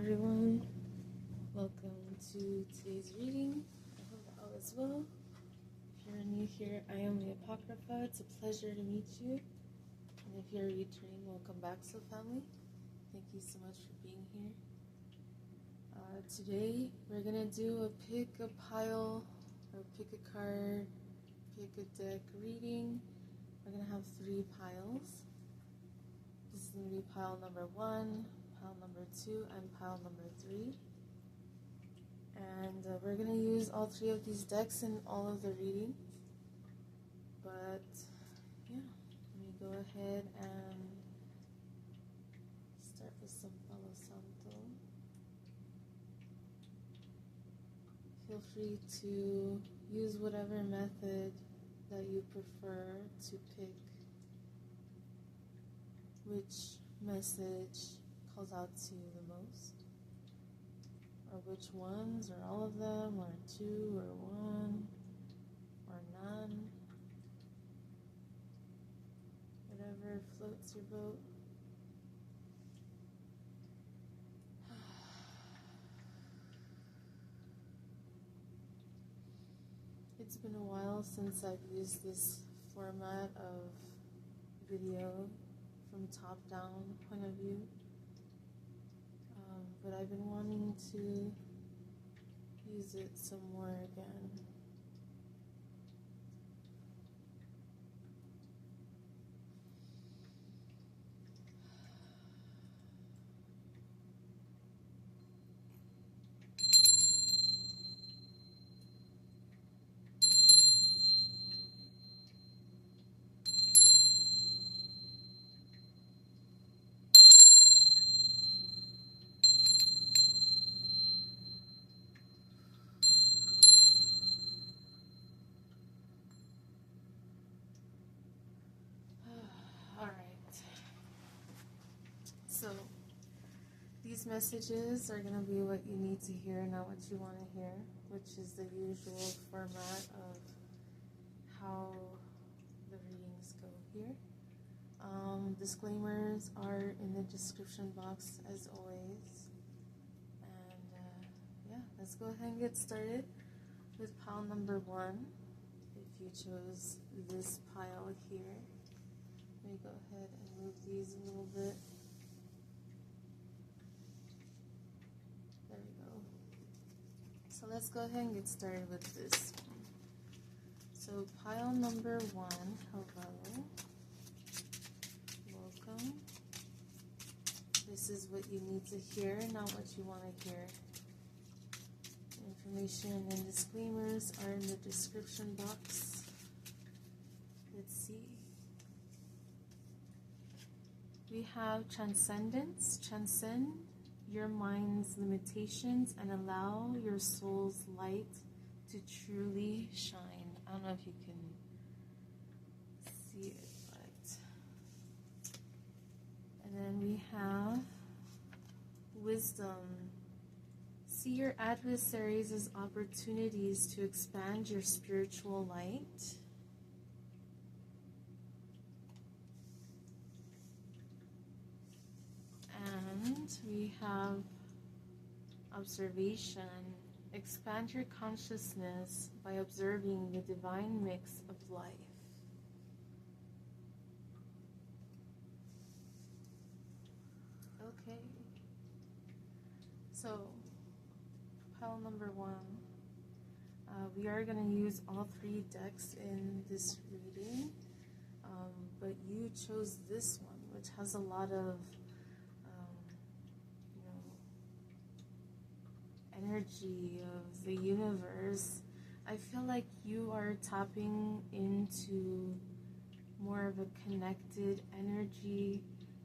everyone. Welcome to today's reading. I hope all is well. If you're new here, I am LeeApocrypha. It's a pleasure to meet you. And if you're returning, welcome back, so family. Thank you so much for being here. Today, we're going to do a pick a pile, or pick a card, pick a deck reading. We're going to have 3 piles. This is going to be pile number 1, pile number 2, and pile number 3. And we're going to use all 3 of these decks in all of the readings. But yeah, let me go ahead and start with some Palo Santo. Feel free to use whatever method that you prefer to pick which message calls out to you the most, or which ones, or all of them, or 2, or 1, or none. Whatever floats your boat. It's been a while since I've used this format of video from top-down point of view, but I've been wanting to use it some more again. So, these messages are going to be what you need to hear, not what you want to hear, which is the usual format of how the readings go here. Disclaimers are in the description box as always. And yeah, let's go ahead and get started with pile number 1. If you chose this pile here, let me go ahead and move these a little bit. There we go. So let's go ahead and get started with this one. So pile number 1, hello, welcome. This is what you need to hear, not what you want to hear. Information and disclaimers are in the description box. Let's see. We have transcendence, transcend your mind's limitations and allow your soul's light to truly shine. I don't know if you can see it, but... And then we have wisdom. See your adversaries as opportunities to expand your spiritual light. And we have observation. Expand your consciousness by observing the divine mix of life. Okay. So, pile number 1. We are going to use all 3 decks in this reading, but you chose this one, which has a lot of energy of the universe. I feel like you are tapping into more of a connected energy,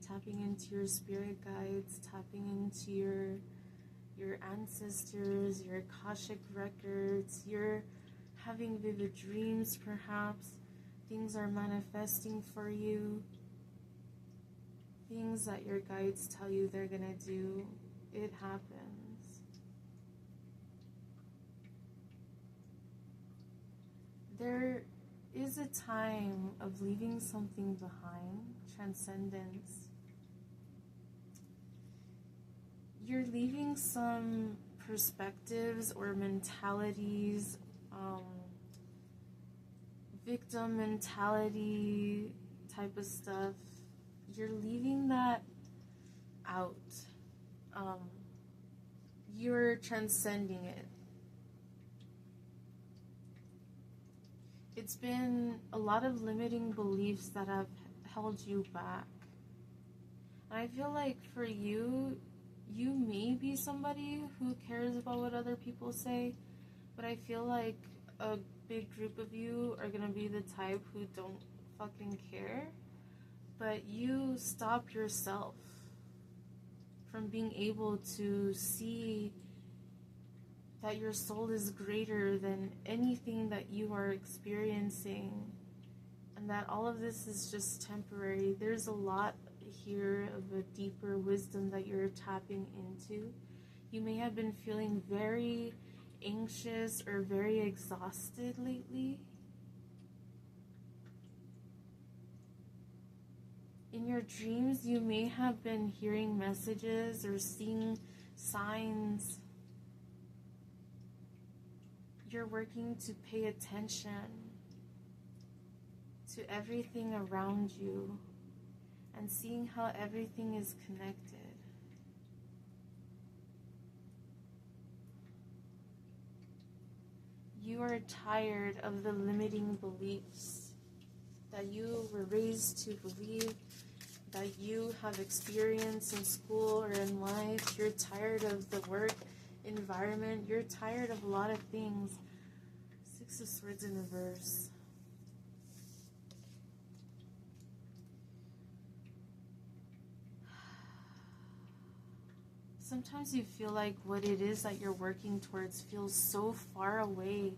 tapping into your spirit guides, tapping into your ancestors, your Akashic records. You're having vivid dreams, perhaps. Things are manifesting for you. Things that your guides tell you they're gonna do. It happens. There is a time of leaving something behind, transcendence. you're leaving some perspectives or mentalities, victim mentality type of stuff. You're leaving that out. You're transcending it. It's been a lot of limiting beliefs that have held you back. And I feel like for you, you may be somebody who cares about what other people say, but I feel like a big group of you are gonna be the type who don't fucking care, but you stop yourself from being able to see that your soul is greater than anything that you are experiencing, and that all of this is just temporary. There's a lot here of a deeper wisdom that you're tapping into. You may have been feeling very anxious or very exhausted lately. In your dreams, you may have been hearing messages or seeing signs. You're working to pay attention to everything around you and seeing how everything is connected. You are tired of the limiting beliefs that you were raised to believe, that you have experienced in school or in life. You're tired of the work environment. You're tired of a lot of things. Six of Swords in reverse. Sometimes you feel like what it is that you're working towards feels so far away.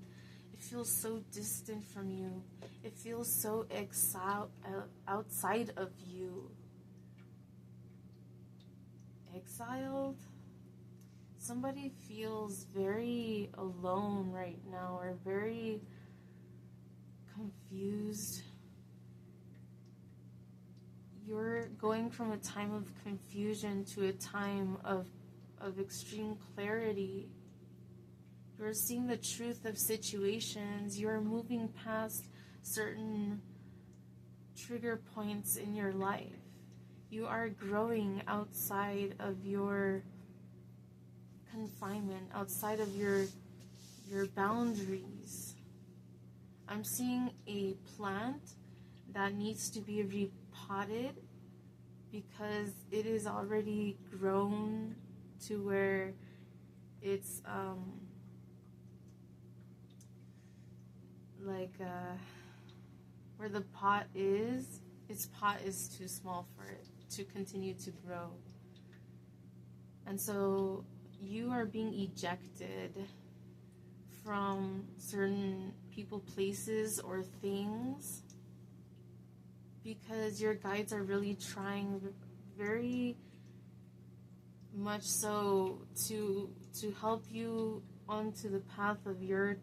It feels so distant from you. It feels so outside of you. Exiled? Somebody feels very alone right now, or very confused. You're going from a time of confusion to a time of extreme clarity. You're seeing the truth of situations. You're moving past certain trigger points in your life. You are growing outside of your confinement, outside of your boundaries. I'm seeing a plant that needs to be repotted because it is already grown to where it's where the pot is, its pot is too small for it to continue to grow. And so you are being ejected from certain people, places, or things because your guides are really trying very much so to help you onto the path of your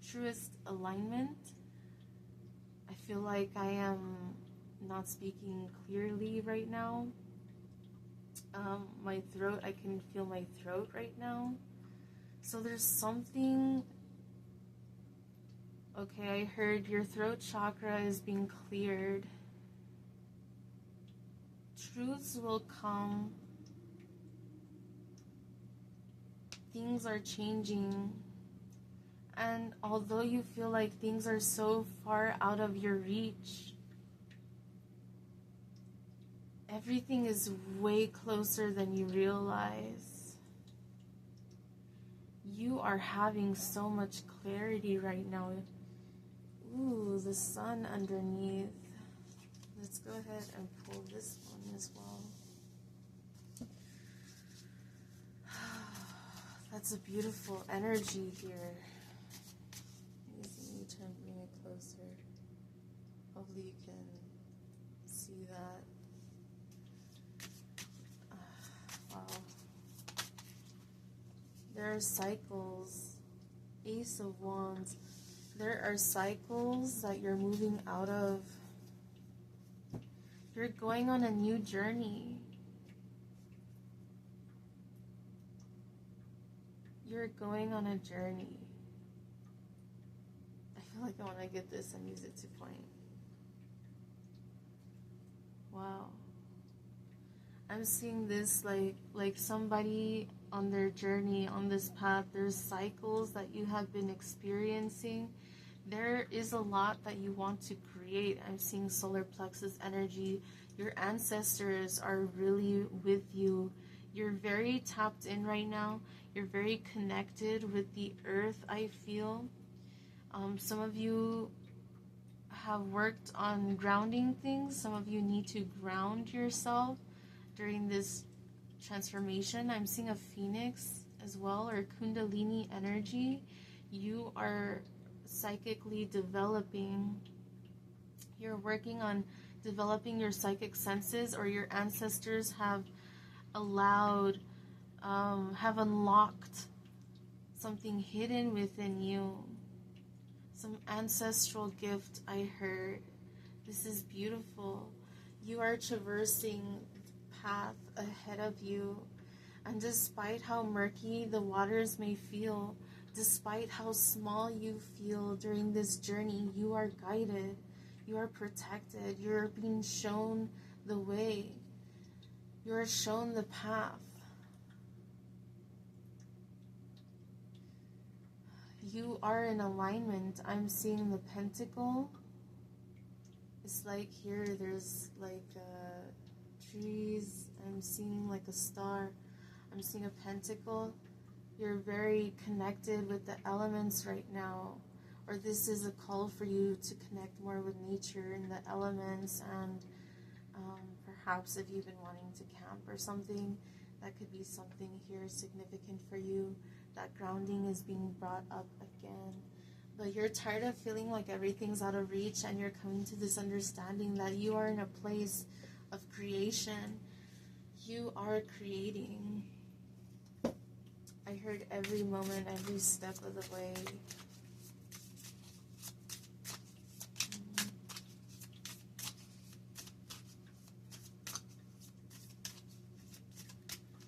truest alignment. I feel like I am not speaking clearly right now. My throat, I can feel my throat right now. So there's something. Okay, I heard your throat chakra is being cleared. Truths will come. Things are changing. And although you feel like things are so far out of your reach, everything is way closer than you realize. You are having so much clarity right now. Ooh, the sun underneath. Let's go ahead and pull this one as well. That's a beautiful energy here. Let me try and bring it closer. Hopefully you can see that. Wow. There are cycles. Ace of Wands. There are cycles that you're moving out of. You're going on a new journey. You're going on a journey. I feel like I want to get this and use it to point. Wow. I'm seeing this like somebody on their journey, on this path. There's cycles that you have been experiencing. There is a lot that you want to create. I'm seeing solar plexus energy. Your ancestors are really with you. You're very tapped in right now. You're very connected with the earth, I feel. Some of you have worked on grounding things. Some of you need to ground yourself during this transformation. I'm seeing a phoenix as well, or kundalini energy. You are psychically developing. You're working on developing your psychic senses, or your ancestors have allowed, have unlocked something hidden within you. Some ancestral gift, I heard. This is beautiful. You are traversing the path ahead of you. And despite how murky the waters may feel, despite how small you feel during this journey, you are guided. You are protected. You're being shown the way. You are shown the path. You are in alignment. I'm seeing the pentacle. It's like here there's like trees. I'm seeing like a star. I'm seeing a pentacle. You're very connected with the elements right now. Or this is a call for you to connect more with nature and the elements. And perhaps if you've been wanting to camp or something, that could be something here significant for you. That grounding is being brought up again. But you're tired of feeling like everything's out of reach, and you're coming to this understanding that you are in a place of creation. You are creating. I heard every moment, every step of the way.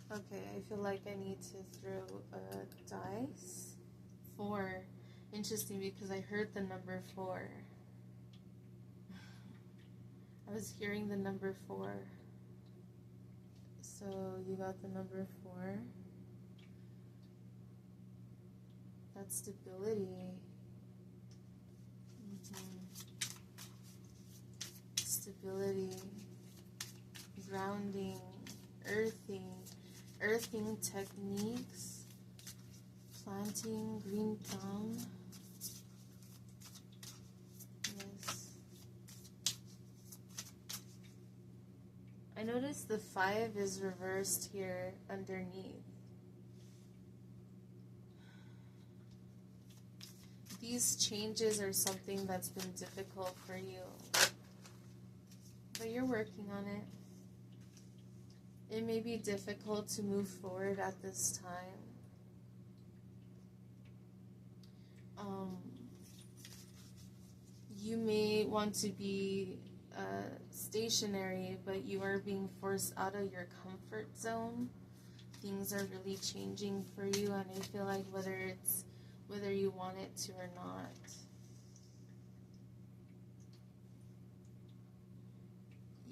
Okay, I feel like I need to throw a dice. 4. Interesting, because I heard the number 4. I was hearing the number 4. So you got the number 4. That's stability. Stability. Grounding. Earthing techniques. Planting green thumb. Yes. I noticed the 5 is reversed here underneath. These changes are something that's been difficult for you, but you're working on it. It may be difficult to move forward at this time. You may want to be stationary, but you are being forced out of your comfort zone. Things are really changing for you, and I feel like whether you want it to or not.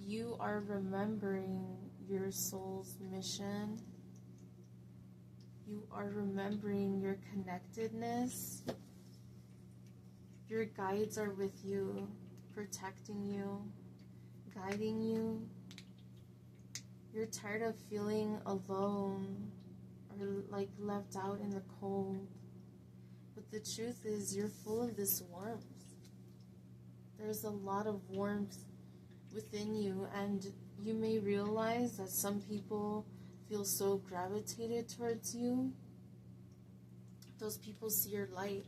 You are remembering your soul's mission. You are remembering your connectedness. Your guides are with you, protecting you, guiding you. You're tired of feeling alone or like left out in the cold. But the truth is, you're full of this warmth. There's a lot of warmth within you, and you may realize that some people feel so gravitated towards you. Those people see your light.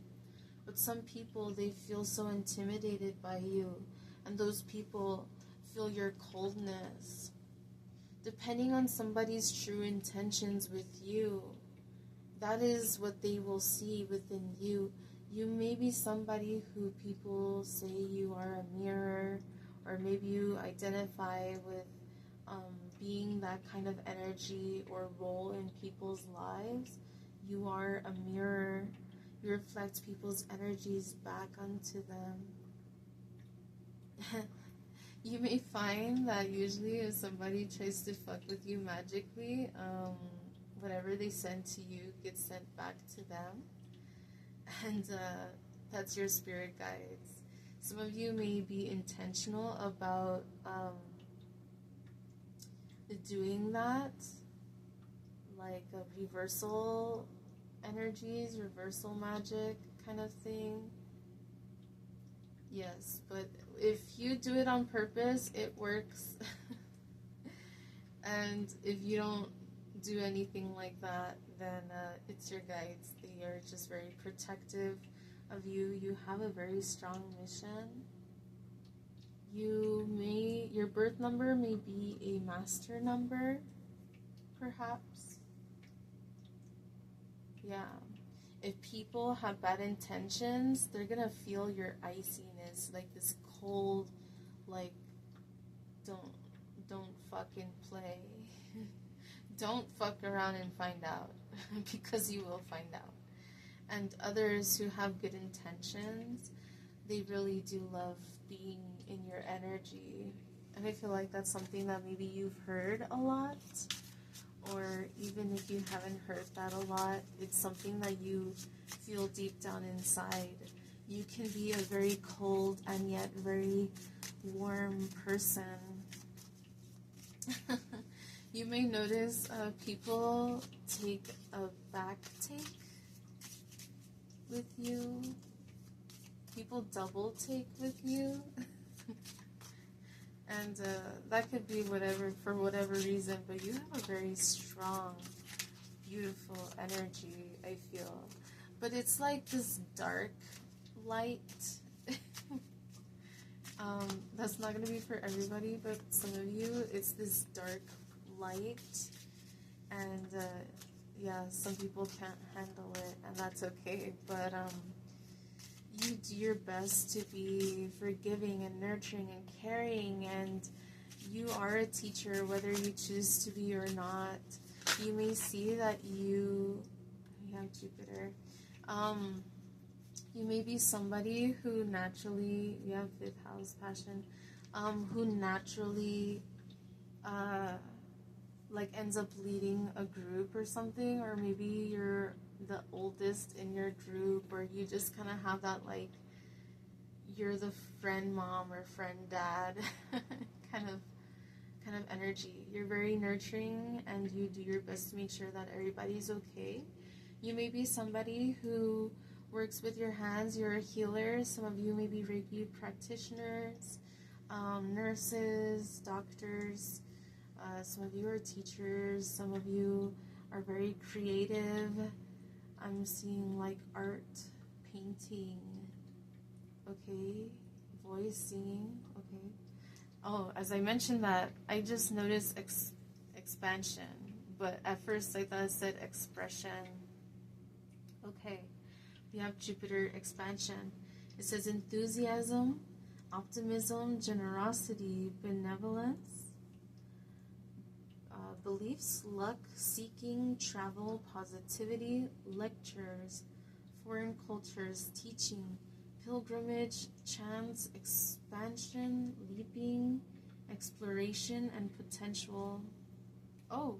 But some people, they feel so intimidated by you, and those people feel your coldness. Depending on somebody's true intentions with you, that is what they will see within you. You may be somebody who people say you are a mirror, or maybe you identify with being that kind of energy or role in people's lives. You are a mirror. You reflect people's energies back onto them. You may find that usually if somebody tries to fuck with you magically, whatever they send to you gets sent back to them. And that's your spirit guides. Some of you may be intentional about doing that, like a reversal energies, reversal magic kind of thing. Yes, but if you do it on purpose, it works. And if you don't do anything like that, then it's your guides. They are just very protective of you. You have a very strong mission. Your birth number may be a master number, perhaps. Yeah. If people have bad intentions, they're gonna feel your iciness, like this cold, like, don't fucking play. Don't fuck around and find out, because you will find out. And others who have good intentions, they really do love being in your energy. And I feel like that's something that maybe you've heard a lot, or even if you haven't heard that a lot, it's something that you feel deep down inside. You can be a very cold and yet very warm person. You may notice people take a back take with you. People double take with you. And that could be for whatever reason, but you have a very strong, beautiful energy, I feel. But it's like this dark light. That's not going to be for everybody, but some of you, it's this dark light. And yeah, some people can't handle it, and that's okay. But you do your best to be forgiving and nurturing and caring, and you are a teacher whether you choose to be or not. You may see that you have Jupiter. You may be somebody who naturally, you have 5th house passion, who naturally like ends up leading a group or something, or maybe you're the oldest in your group, or you just kind of have that, like, you're the friend mom or friend dad kind of energy. You're very nurturing, and you do your best to make sure that everybody's okay. You may be somebody who works with your hands. You're a healer. Some of you may be Reiki practitioners, nurses, doctors. Some of you are teachers. Some of you are very creative. I'm seeing like art, painting, okay, voice, singing, okay. Oh, as I mentioned that, I just noticed expansion, but at first I thought it said expression. Okay, we have Jupiter expansion. It says enthusiasm, optimism, generosity, benevolence, beliefs, luck, seeking, travel, positivity, lectures, foreign cultures, teaching, pilgrimage, chance, expansion, leaping, exploration, and potential. Oh,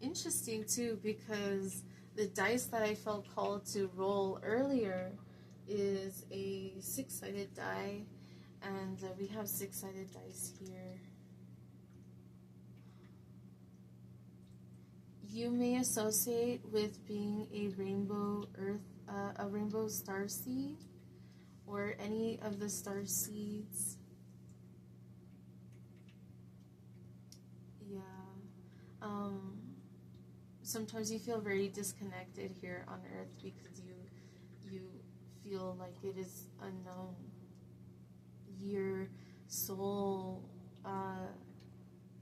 interesting too, because the dice that I felt called to roll earlier is a 6-sided die, and we have 6-sided dice here. You may associate with being a rainbow a rainbow starseed, or any of the star seeds. Yeah. Sometimes you feel very disconnected here on Earth because you feel like it is unknown. Your soul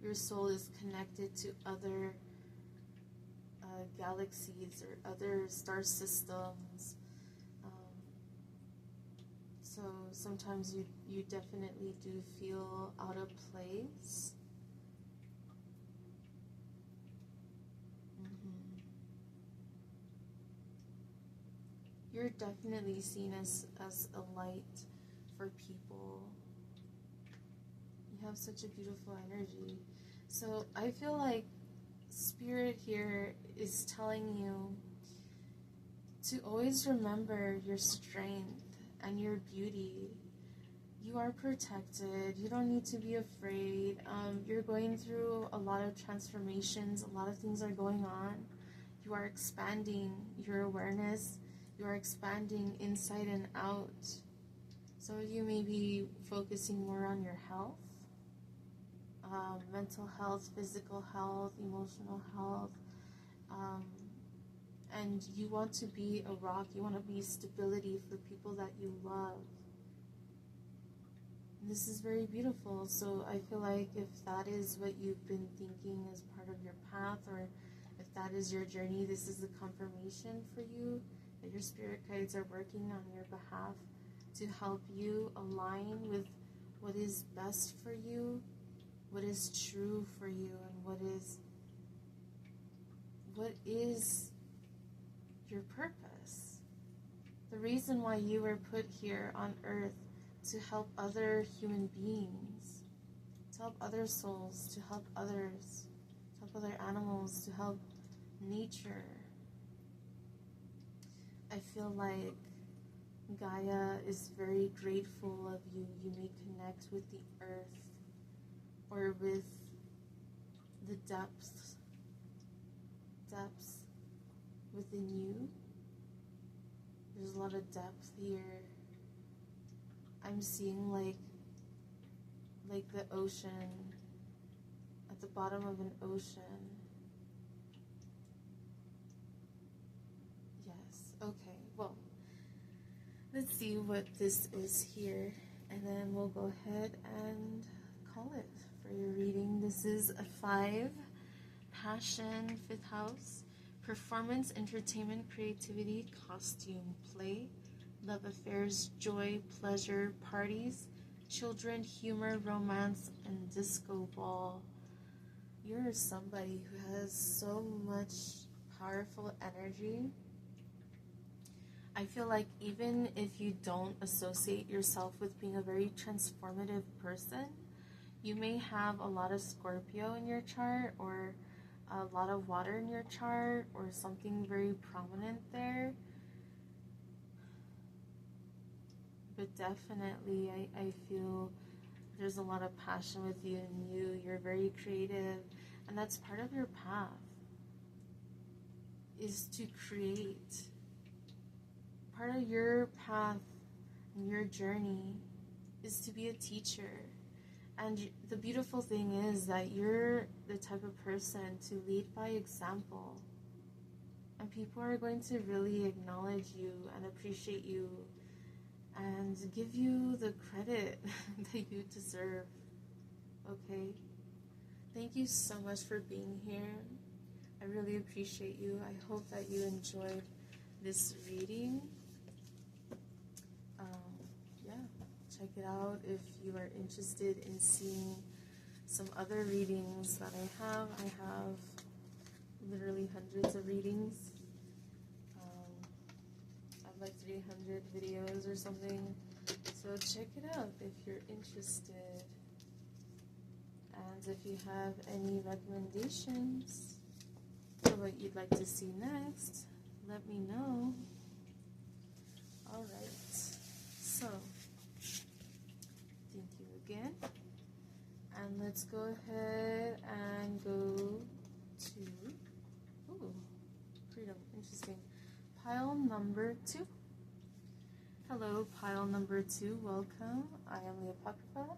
is connected to other galaxies or other star systems. So sometimes you definitely do feel out of place. you're definitely seen as a light for people. You have such a beautiful energy. So I feel like Spirit here is telling you to always remember your strength and your beauty. You are protected. You don't need to be afraid. You're going through a lot of transformations. A lot of things are going on. You are expanding your awareness. You are expanding inside and out. So you may be focusing more on your health, mental health, physical health, emotional health. And you want to be a rock. You want to be stability for people that you love. This is very beautiful. So I feel like if that is what you've been thinking as part of your path, or if that is your journey, this is the confirmation for you that your spirit guides are working on your behalf to help you align with what is best for you, what is true for you, and what is your purpose. The reason why you were put here on earth, to help other human beings, to help other souls, to help others, to help other animals, to help nature. I feel like Gaia is very grateful of you. You may connect with the earth or with the depths within you. There's a lot of depth here. I'm seeing like the ocean, at the bottom of an ocean. Yes, okay, well, let's see what this is here, and then we'll go ahead and call it for your reading. This is a 5, passion, 5th house, performance, entertainment, creativity, costume, play, love affairs, joy, pleasure, parties, children, humor, romance, and disco ball. You're somebody who has so much powerful energy. I feel like even if you don't associate yourself with being a very transformative person, you may have a lot of Scorpio in your chart, or a lot of water in your chart, or something very prominent there. But definitely, I feel there's a lot of passion with you, and you're very creative, and that's part of your path, is to create. Part of your path and your journey is to be a teacher. And the beautiful thing is that you're the type of person to lead by example. And people are going to really acknowledge you and appreciate you and give you the credit that you deserve. Okay? Thank you so much for being here. I really appreciate you. I hope that you enjoyed this reading. Check it out if you are interested in seeing some other readings that I have. I have literally hundreds of readings. I have like 300 videos or something. So check it out if you're interested. And if you have any recommendations for what you'd like to see next, let me know. Alright, so thank you again. And let's go ahead and go to, freedom, interesting. Pile number 2. Hello, pile number 2, welcome. I am LeeApocrypha.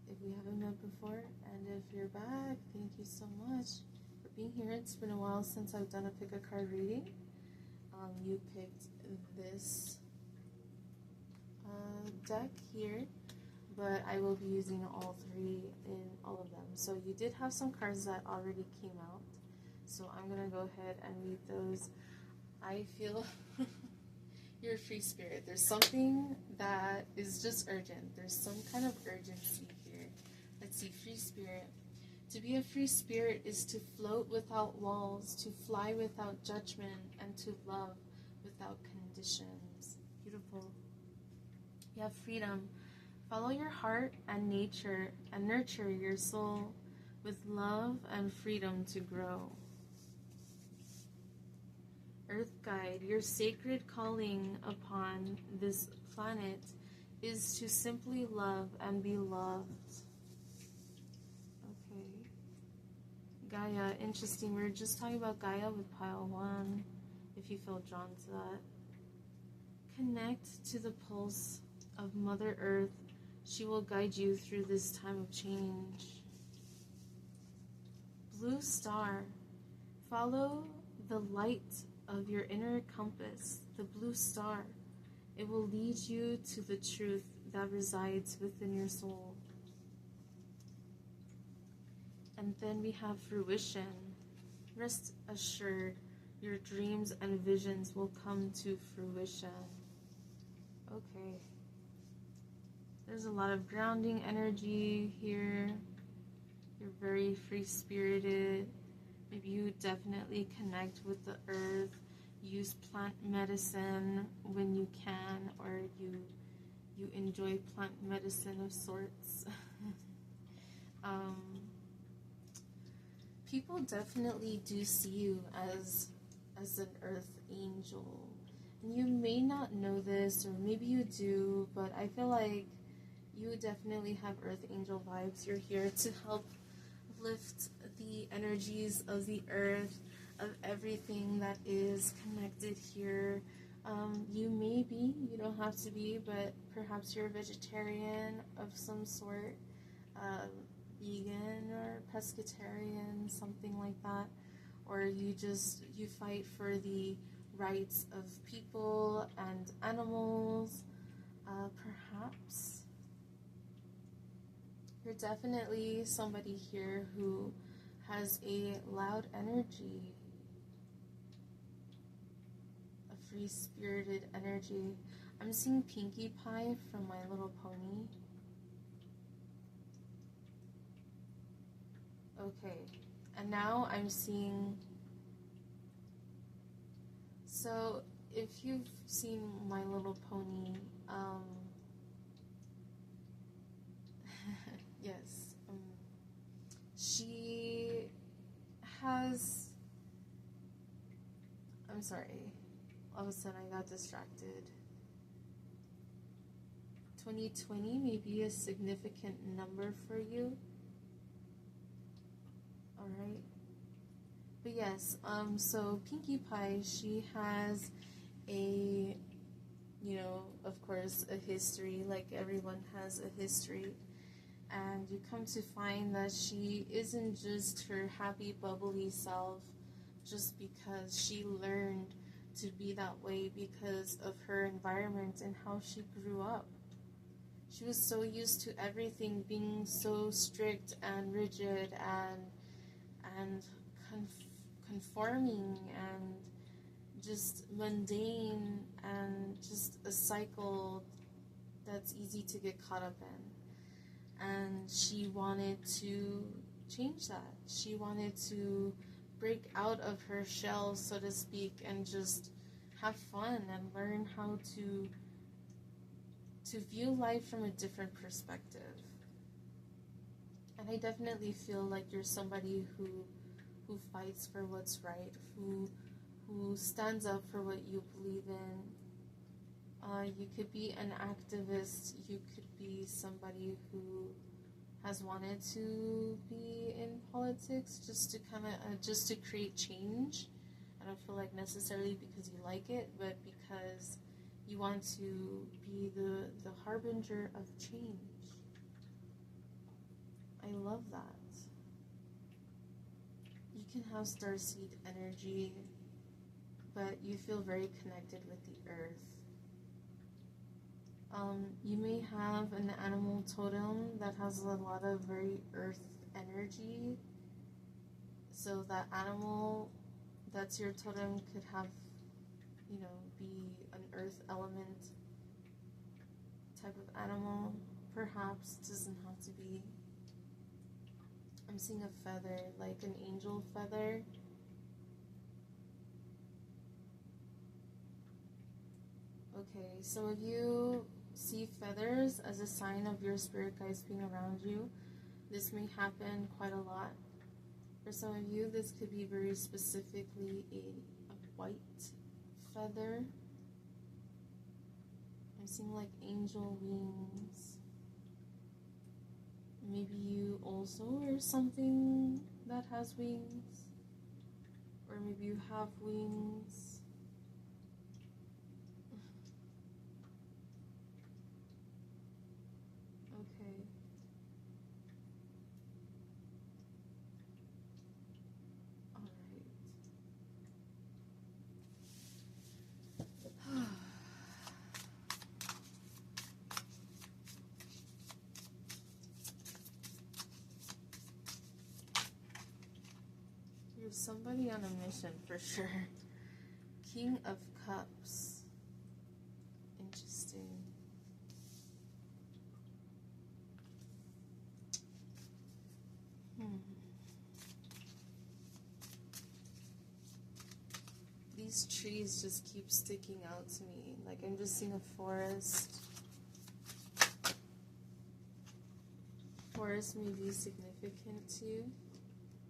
If we haven't met before, and if you're back, thank you so much for being here. It's been a while since I've done a pick a card reading. You picked this deck here, but I will be using all 3 in all of them. So you did have some cards that already came out, so I'm gonna go ahead and read those. I feel you're a free spirit. There's something that is just urgent. There's some kind of urgency here. Let's see, free spirit. To be a free spirit is to float without walls, to fly without judgment, and to love without conditions. Beautiful. You have freedom. Follow your heart and nature and nurture your soul with love and freedom to grow. Earth Guide, your sacred calling upon this planet is to simply love and be loved. Okay. Gaia, interesting. We were just talking about Gaia with pile 1, if you feel drawn to that. Connect to the pulse of Mother Earth. She will guide you through this time of change. Blue Star, follow the light of your inner compass, the blue star. It will lead you to the truth that resides within your soul. And then we have fruition. Rest assured, your dreams and visions will come to fruition. Okay. There's a lot of grounding energy here. You're very free-spirited. Maybe you definitely connect with the earth. Use plant medicine when you can, or you enjoy plant medicine of sorts. People definitely do see you as an earth angel. And you may not know this, or maybe you do, but I feel like you definitely have earth angel vibes. You're here to help lift the energies of the earth, of everything that is connected here. You may be, you don't have to be, but perhaps you're a vegetarian of some sort, vegan or pescatarian, something like that, or you fight for the rights of people and animals, perhaps. You're definitely somebody here who has a loud energy, a free-spirited energy. I'm seeing Pinkie Pie from My Little Pony. Okay, and now I'm seeing, so if you've seen My Little Pony, yes, she has, I'm sorry, all of a sudden I got distracted. 2020 may be a significant number for you. Alright. But yes, so Pinkie Pie, she has a, of course, a history, like everyone has a history. And you come to find that she isn't just her happy, bubbly self just because she learned to be that way because of her environment and how she grew up. She was so used to everything being so strict and rigid and conforming and just mundane and just a cycle that's easy to get caught up in. And she wanted to change that. She wanted to break out of her shell, so to speak, and just have fun and learn how to view life from a different perspective. And I definitely feel like you're somebody who fights for what's right, who stands up for what you believe in. You could be an activist, you could be somebody who has wanted to be in politics just to create change. I don't feel like necessarily because you like it, but because you want to be the harbinger of change. I love that. You can have starseed energy, but you feel very connected with the earth. You may have an animal totem that has a lot of very earth energy. So that animal that's your totem could have, be an earth element type of animal. Perhaps it doesn't have to be. I'm seeing a feather, like an angel feather. Okay, so if you see feathers as a sign of your spirit guides being around you, this may happen quite a lot. For some of you, this could be very specifically a white feather. I'm seeing like angel wings. Maybe you also wear something that has wings, or maybe you have wings. Okay. Alright. You're somebody on a mission for sure. King of Cups. Interesting. These trees just keep sticking out to me. Like I'm just seeing a forest. Forest may be significant to you.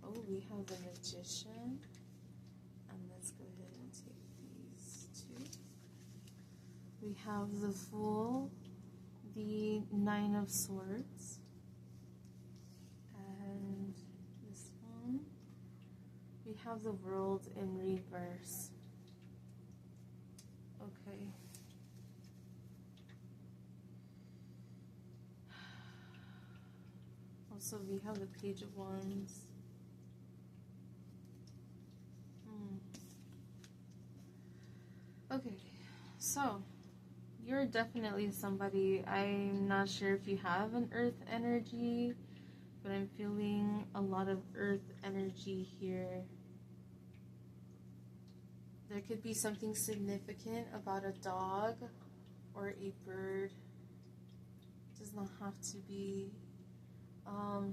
Oh, we have the Magician. And let's go ahead and take these two. We have the Fool, the Nine of Swords, and this one. We have the World in reverse. Okay. Also, we have the Page of Wands. Okay, so you're definitely somebody. I'm not sure if you have an earth energy, but I'm feeling a lot of earth energy here. There could be something significant about a dog or a bird. It does not have to be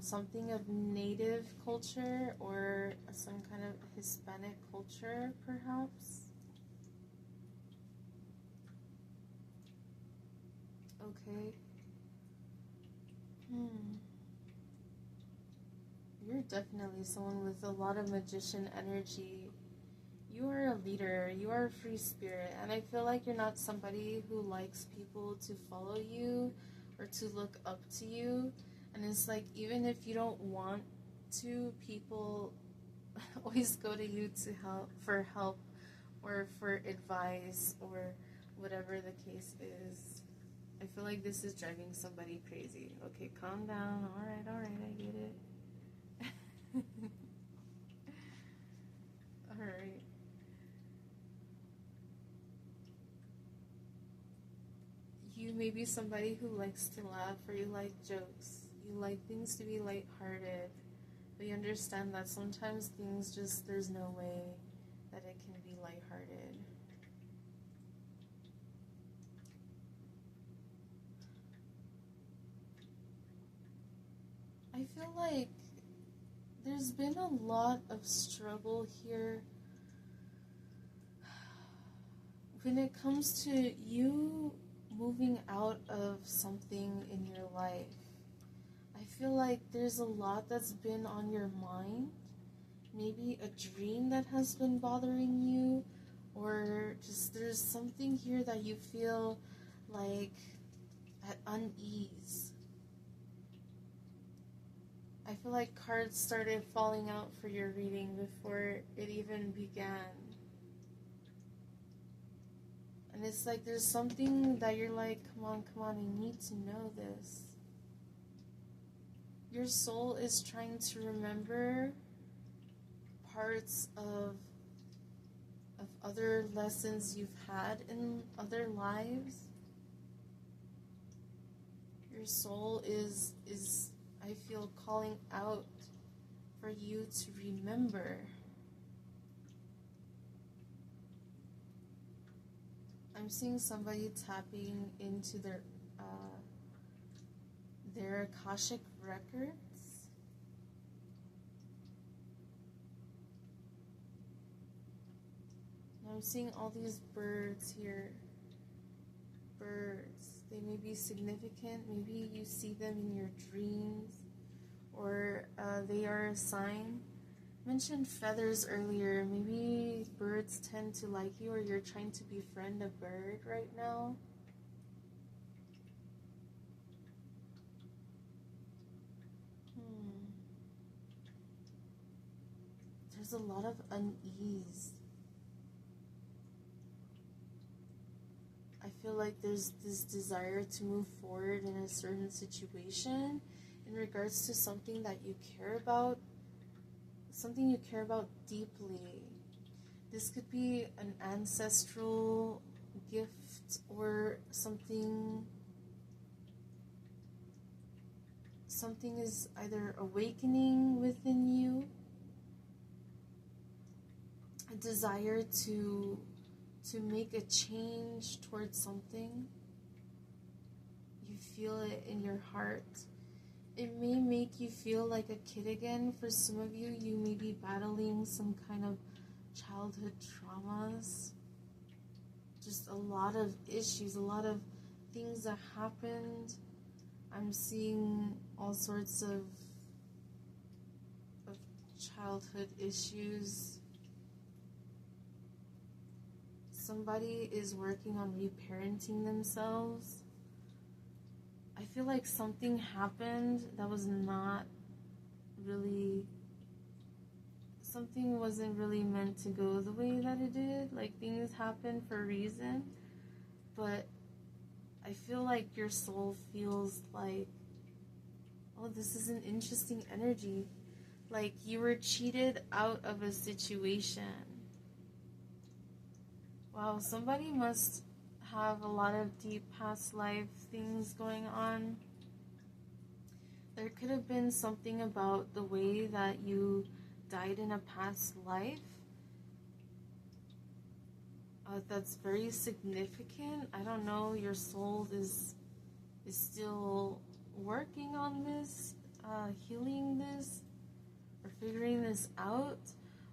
something of native culture or some kind of Hispanic culture, perhaps. Okay. You're definitely someone with a lot of magician energy. You are a leader. You are a free spirit. And I feel like you're not somebody who likes people to follow you or to look up to you. And it's like, even if you don't want to, people always go to you to help or for advice or whatever the case is. I feel like this is driving somebody crazy. Okay, calm down. Alright, I get it. Alright. You may be somebody who likes to laugh, or you like jokes. You like things to be lighthearted. But you understand that sometimes things just, there's no way that it can be lighthearted. I feel like there's been a lot of struggle here when it comes to you moving out of something in your life. I feel like there's a lot that's been on your mind. Maybe a dream that has been bothering you, or just there's something here that you feel like at unease. I feel like cards started falling out for your reading before it even began. And it's like there's something that you're like, come on, I need to know this. Your soul is trying to remember parts of other lessons you've had in other lives. Your soul is I feel calling out for you to remember. I'm seeing somebody tapping into their Akashic records. I'm seeing all these birds here. birds. They may be significant. Maybe you see them in your dreams, or they are a sign. I mentioned feathers earlier. Maybe birds tend to like you, or you're trying to befriend a bird right now. There's a lot of unease. I feel like there's this desire to move forward in a certain situation in regards to something that you care about, something you care about deeply. This could be an ancestral gift or something is either awakening within you, a desire to make a change towards something. You feel it in your heart. It may make you feel like a kid again. For some of you, you may be battling some kind of childhood traumas. Just a lot of issues, a lot of things that happened. I'm seeing all sorts of childhood issues. Somebody is working on reparenting themselves. I feel like something happened that was not really, something wasn't really meant to go the way that it did. Like, things happen for a reason, but I feel like your soul feels like, oh, this is an interesting energy. Like you were cheated out of a situation. Wow, somebody must have a lot of deep past life things going on. There could have been something about the way that you died in a past life that's very significant. I don't know, your soul is still working on this, healing this, or figuring this out.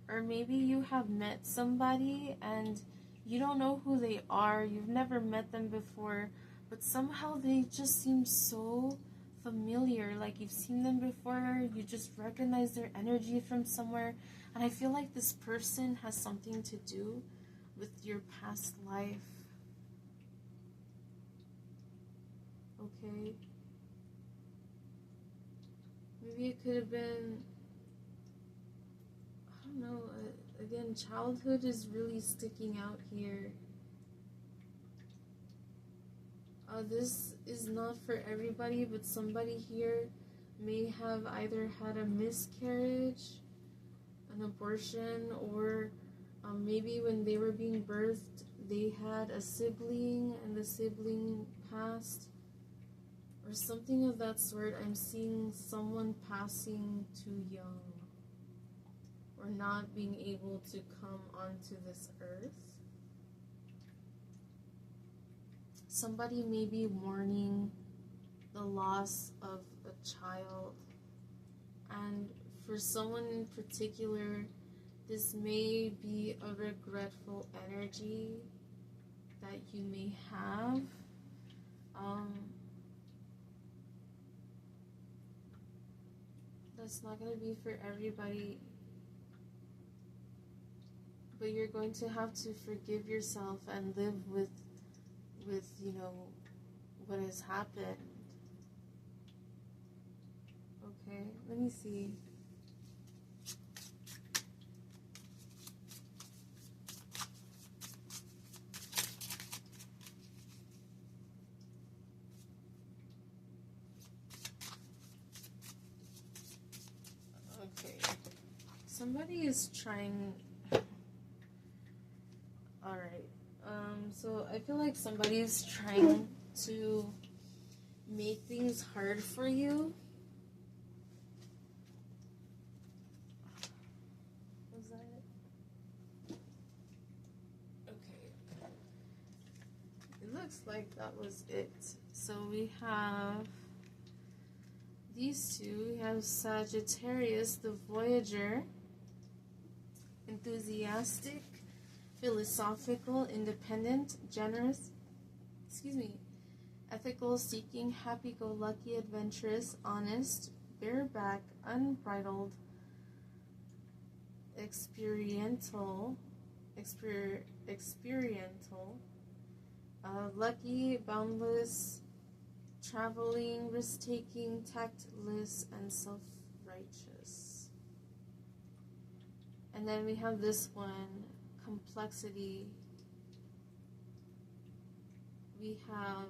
Or maybe you have met somebody and you don't know who they are, you've never met them before, but somehow they just seem so familiar, like you've seen them before, you just recognize their energy from somewhere, and I feel like this person has something to do with your past life. Okay? Maybe it could have been, I don't know, again, childhood is really sticking out here. This is not for everybody, but somebody here may have either had a miscarriage, an abortion, or maybe when they were being birthed, they had a sibling and the sibling passed, or something of that sort. I'm seeing someone passing too young, or not being able to come onto this earth. Somebody may be mourning the loss of a child, and for someone in particular, this may be a regretful energy that you may have. That's not going to be for everybody, but you're going to have to forgive yourself and live with you know, what has happened. Okay, let me see. Okay, somebody is trying. All right. So I feel like somebody is trying to make things hard for you. Was that it? Okay. It looks like that was it. So we have these two. We have Sagittarius, the Voyager, enthusiastic, philosophical, independent, generous, ethical, seeking, happy-go-lucky, adventurous, honest, bareback, unbridled, experiential, lucky, boundless, traveling, risk-taking, tactless, and self-righteous. And then we have this one, complexity. We have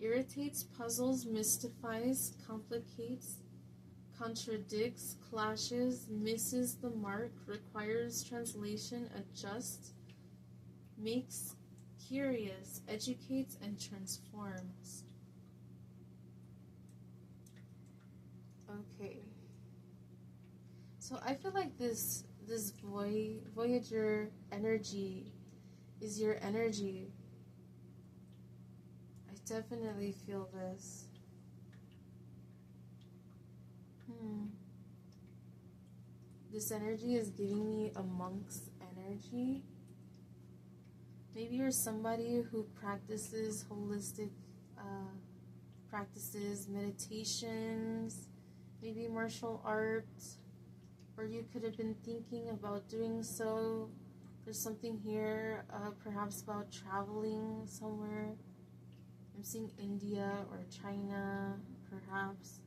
irritates, puzzles, mystifies, complicates, contradicts, clashes, misses the mark, requires translation, adjusts, makes curious, educates, and transforms. Okay. So I feel like this Voyager energy is your energy. I definitely feel this. This energy is giving me a monk's energy. Maybe you're somebody who practices holistic practices, meditations, maybe martial arts, or you could have been thinking about doing so. There's something here, perhaps about traveling somewhere. I'm seeing India or China, perhaps,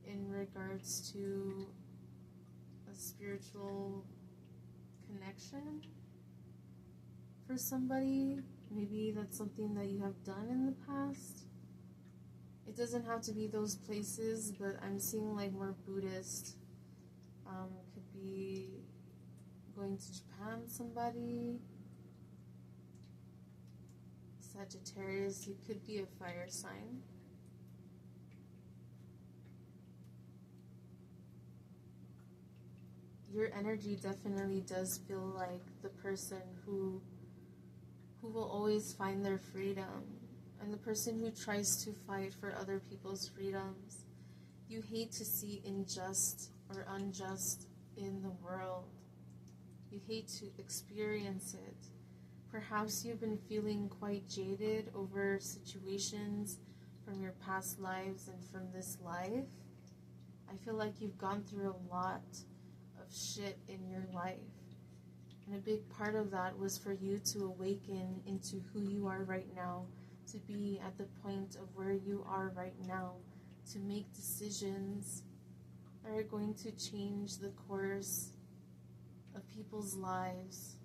in regards to a spiritual connection for somebody. Maybe that's something that you have done in the past. It doesn't have to be those places, but I'm seeing like more Buddhist. Could be going to Japan, somebody. Sagittarius, you could be a fire sign. Your energy definitely does feel like the person who will always find their freedom, and the person who tries to fight for other people's freedoms. You hate to see unjust in the world. You hate to experience it. Perhaps you've been feeling quite jaded over situations from your past lives and from this life. I feel like you've gone through a lot of shit in your life. And a big part of that was for you to awaken into who you are right now, to be at the point of where you are right now, to make decisions that are going to change the course of people's lives.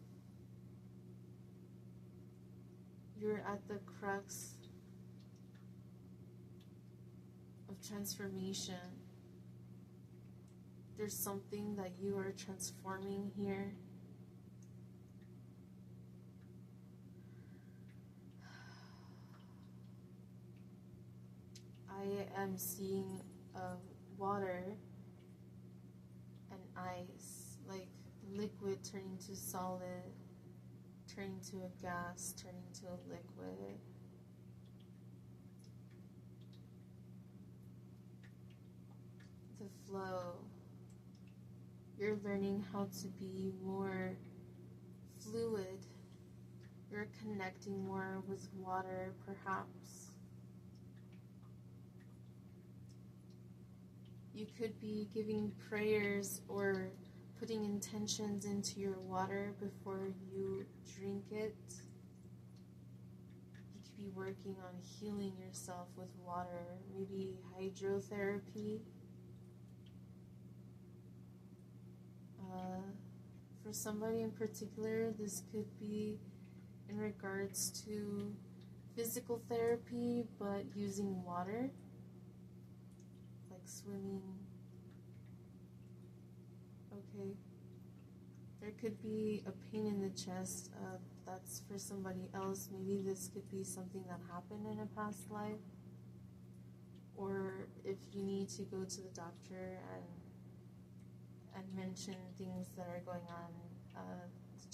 You're at the crux of transformation. There's something that you are transforming here. I am seeing water and ice, like liquid turning to solid, turning to a gas, turning to a liquid. The flow. You're learning how to be more fluid. You're connecting more with water, perhaps. You could be giving prayers or putting intentions into your water before you drink it. You could be working on healing yourself with water, maybe hydrotherapy. For somebody in particular, this could be in regards to physical therapy, but using water, like swimming. Okay. There could be a pain in the chest. That's for somebody else. Maybe this could be something that happened in a past life. Or if you need to go to the doctor and mention things that are going on,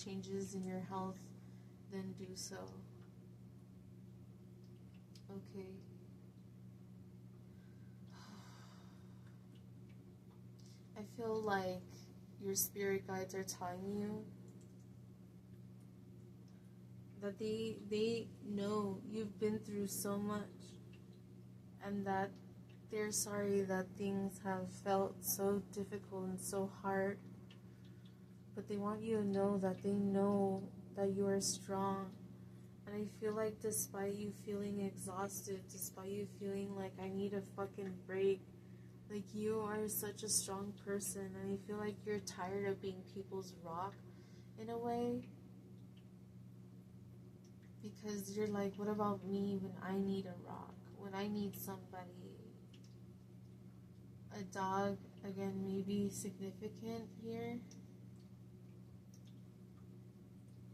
changes in your health, then do so. Okay. I feel like your spirit guides are telling you that they know you've been through so much, and that they're sorry that things have felt so difficult and so hard, but they want you to know that they know that you are strong. And I feel like despite you feeling exhausted, despite you feeling like I need a fucking break, like you are such a strong person, and I feel like you're tired of being people's rock in a way. Because you're like, what about me when I need a rock? When I need somebody? A dog, again, maybe significant here.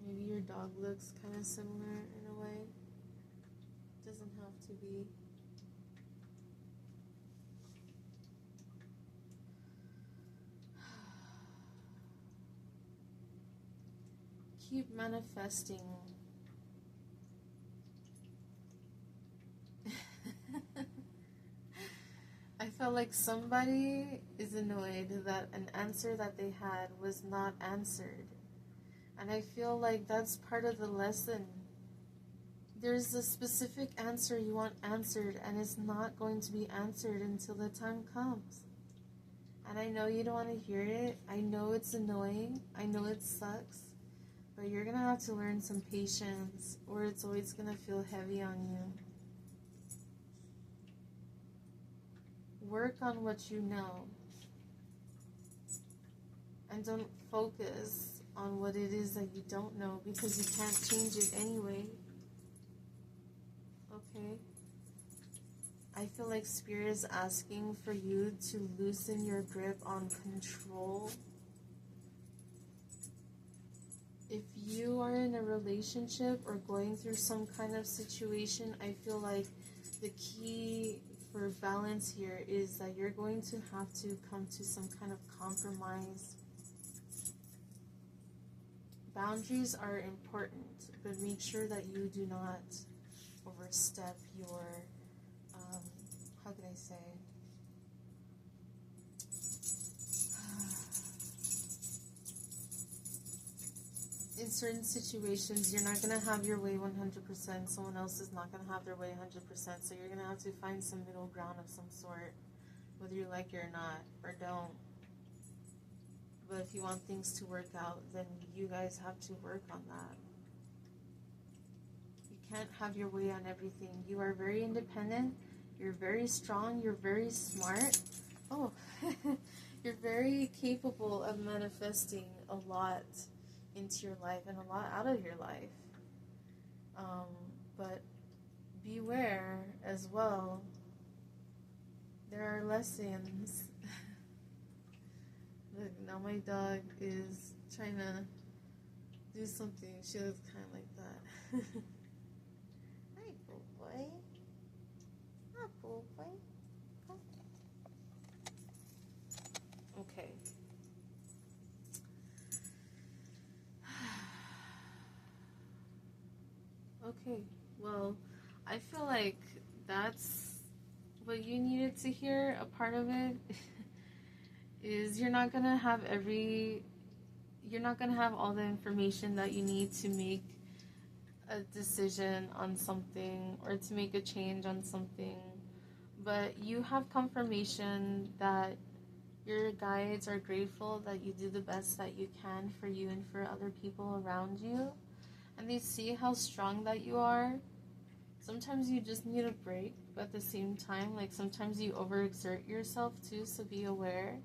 Maybe your dog looks kind of similar in a way. Doesn't have to be. Keep manifesting. I felt like somebody is annoyed that an answer that they had was not answered. And I feel like that's part of the lesson. There's a specific answer you want answered, and it's not going to be answered until the time comes. And I know you don't want to hear it. I know it's annoying. I know it sucks. But you're going to have to learn some patience, or it's always going to feel heavy on you. Work on what you know. And don't focus on what it is that you don't know, because you can't change it anyway. Okay? I feel like Spirit is asking for you to loosen your grip on control. If you are in a relationship or going through some kind of situation, I feel like the key for balance here is that you're going to have to come to some kind of compromise. Boundaries are important, but make sure that you do not overstep your, how can I say, in certain situations, you're not going to have your way 100%. Someone else is not going to have their way 100%. So you're going to have to find some middle ground of some sort, whether you like it or not, or don't. But if you want things to work out, then you guys have to work on that. You can't have your way on everything. You are very independent. You're very strong. You're very smart. Oh, you're very capable of manifesting a lot into your life and a lot out of your life. But beware as well. There are lessons. Look, now my dog is trying to do something. She looks kind of like that. Hi, boo boy. Hi, boo boy. Okay. Okay, well, I feel like that's what you needed to hear. A part of it is you're not gonna have all the information that you need to make a decision on something or to make a change on something, but you have confirmation that your guides are grateful that you do the best that you can for you and for other people around you, and they see how strong that you are. Sometimes you just need a break, but at the same time, like, sometimes you overexert yourself too, so be aware.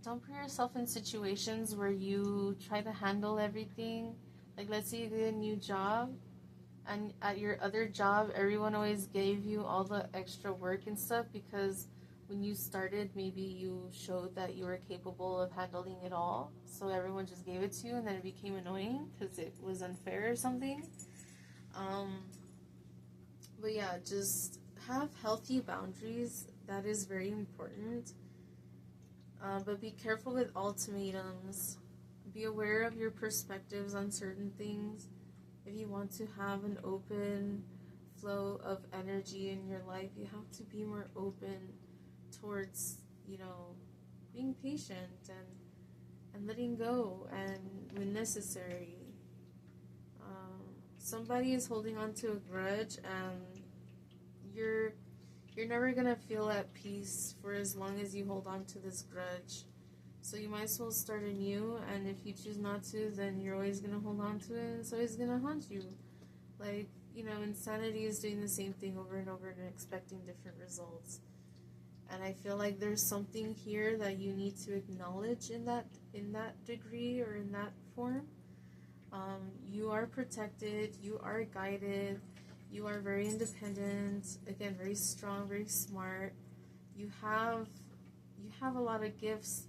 Don't put yourself in situations where you try to handle everything. Like, let's say you get a new job, and at your other job, everyone always gave you all the extra work and stuff because when you started, maybe you showed that you were capable of handling it all. So everyone just gave it to you, and then it became annoying because it was unfair or something. But yeah, just have healthy boundaries. That is very important. But be careful with ultimatums. Be aware of your perspectives on certain things. If you want to have an open flow of energy in your life, you have to be more open towards, being patient and letting go, and when necessary, somebody is holding on to a grudge, and you're never gonna feel at peace for as long as you hold on to this grudge. So you might as well start anew, and if you choose not to, then you're always gonna hold on to it, and it's always gonna haunt you. Like, you know, insanity is doing the same thing over and over and expecting different results. And I feel like there's something here that you need to acknowledge in that degree or in that form. You are protected, you are guided, you are very independent, again, very strong, very smart. You have a lot of gifts.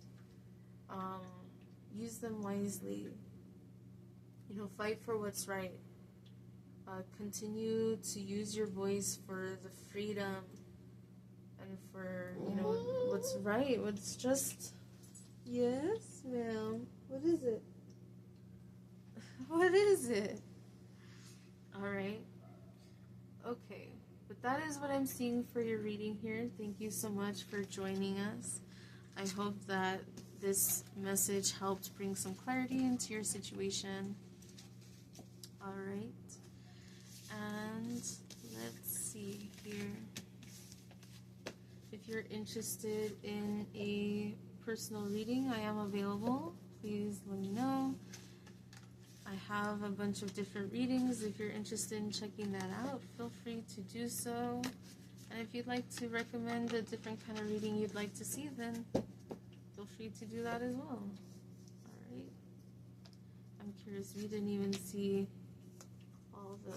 Use them wisely. You know, fight for what's right. Continue to use your voice for the freedom and for, you know, what's right, what's just... Yes, ma'am. What is it? What is it? Alright. Okay. But that is what I'm seeing for your reading here. Thank you so much for joining us. I hope that this message helped bring some clarity into your situation. Alright. And let's see here. If you're interested in a personal reading, I am available. Please let me know. I have a bunch of different readings. If you're interested in checking that out, feel free to do so. And if you'd like to recommend a different kind of reading you'd like to see, then feel free to do that as well. Alright. I'm curious, we didn't even see all the...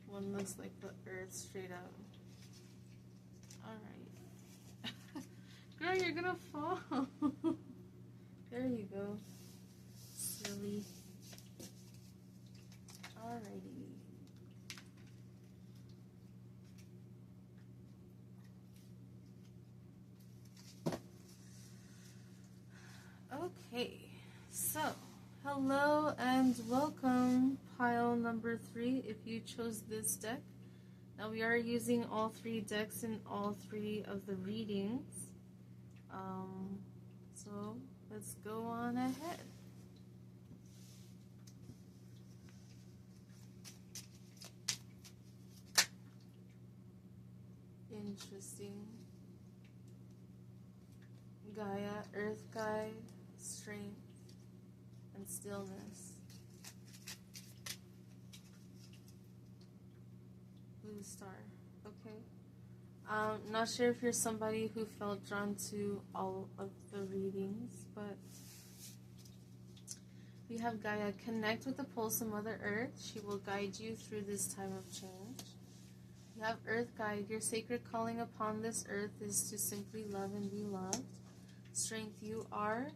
One looks like the earth straight up. Alright. Girl, you're gonna fall. There you go. Silly. Alrighty. Okay, so hello and welcome, pile number 3, if you chose this deck. Now we are using all 3 decks in all 3 of the readings. So let's go on ahead. Interesting. Gaia, Earth Guide, Strength, and Stillness. Blue Star. Okay. Not sure if you're somebody who felt drawn to all of the readings, but we have Gaia. Connect with the pulse of Mother Earth. She will guide you through this time of change. You have Earth Guide. Your sacred calling upon this earth is to simply love and be loved. Strength. You are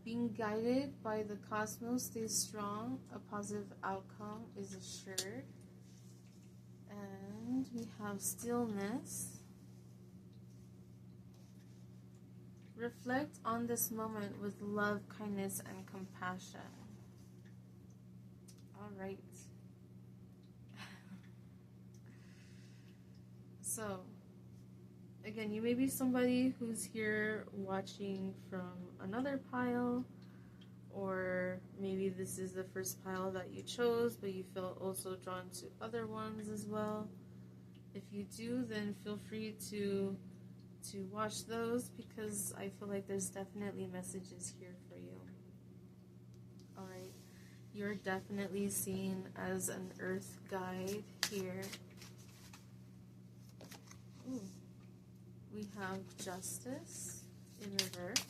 being guided by the cosmos. Stay strong. A positive outcome is assured. And we have Stillness. Reflect on this moment with love, kindness, and compassion. All right. So, again, you may be somebody who's here watching from another pile, or maybe this is the first pile that you chose, but you feel also drawn to other ones as well. If you do, then feel free to watch those, because I feel like there's definitely messages here for you. Alright, you're definitely seen as an earth guide here. Ooh. We have Justice in reverse.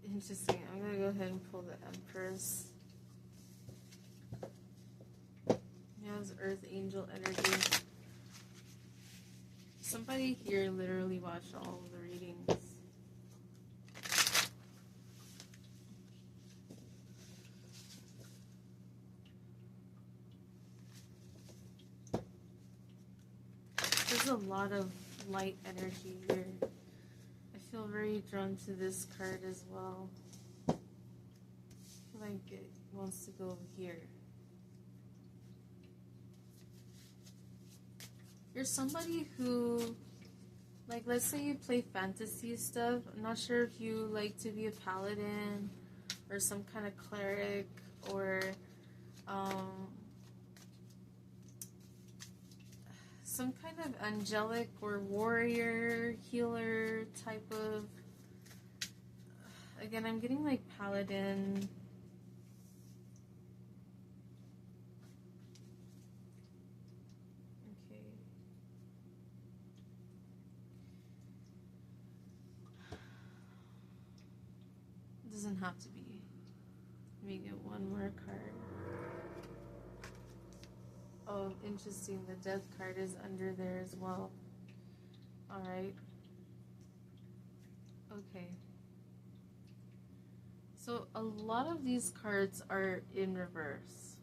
Interesting. I'm going to go ahead and pull the Empress. He has Earth Angel energy. Somebody here literally watched all of the readings. There's a lot of light energy here. I feel very drawn to this card as well. like it wants to go here. You're somebody who, like, let's say you play fantasy stuff. I'm not sure if you like to be a paladin or some kind of cleric or some kind of angelic or warrior healer type of. Again, I'm getting like paladin. Okay. It doesn't have to be. Let me get one more card. Oh, interesting. The death card is under there as well. Alright. Okay. So a lot of these cards are in reverse.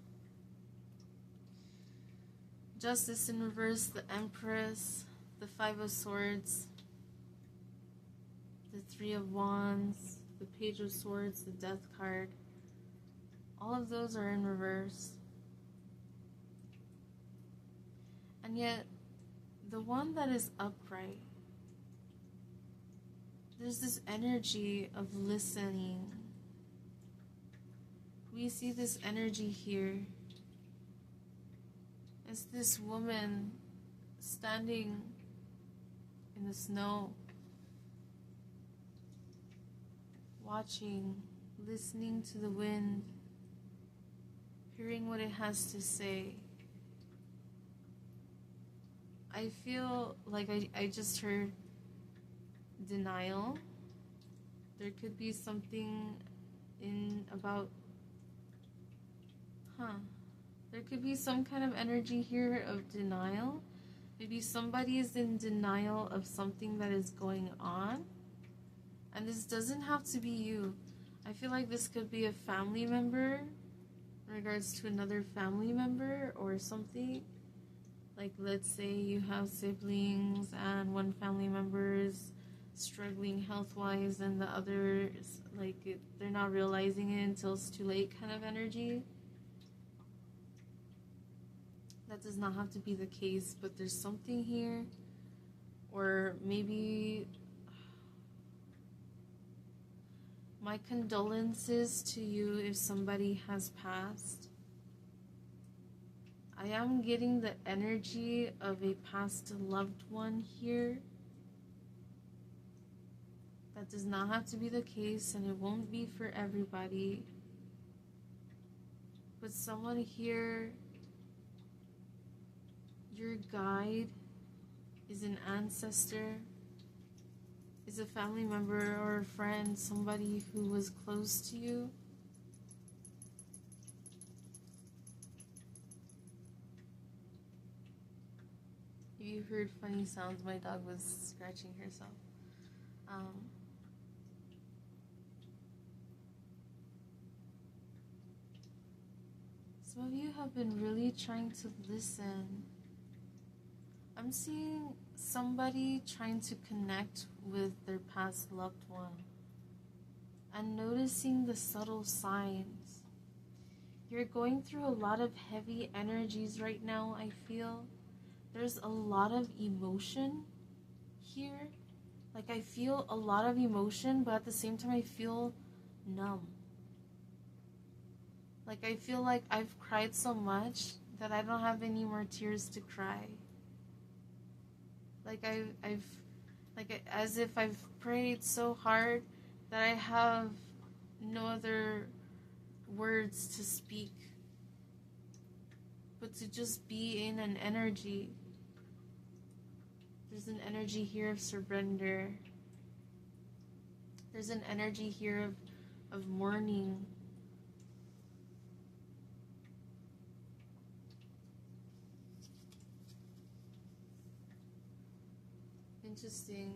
Justice in reverse, the Empress, the Five of Swords, the Three of Wands, the Page of Swords, the Death card. All of those are in reverse. And yet, the one that is upright, there's this energy of listening. We see this energy here. It's this woman standing in the snow, watching, listening to the wind, hearing what it has to say. I feel like I just heard denial. There could be something in about, there could be some kind of energy here of denial. Maybe somebody is in denial of something that is going on. And this doesn't have to be you. I feel like this could be a family member in regards to another family member or something. Like, let's say you have siblings and one family member is struggling health-wise and the others, like, they're not realizing it until it's too late kind of energy. That does not have to be the case, but there's something here. Or maybe my condolences to you if somebody has passed. I am getting the energy of a past loved one here. That does not have to be the case, and it won't be for everybody. But someone here, your guide, is an ancestor, is a family member or a friend, somebody who was close to you. If you heard funny sounds, my dog was scratching herself. Some of you have been really trying to listen. I'm seeing somebody trying to connect with their past loved one and noticing the subtle signs. You're going through a lot of heavy energies right now, I feel. There's a lot of emotion here. Like, I feel a lot of emotion, but at the same time I feel numb. Like, I feel like I've cried so much that I don't have any more tears to cry. Like, as if I've prayed so hard that I have no other words to speak, but to just be in an energy. There's an energy here of surrender. There's an energy here of mourning. Interesting.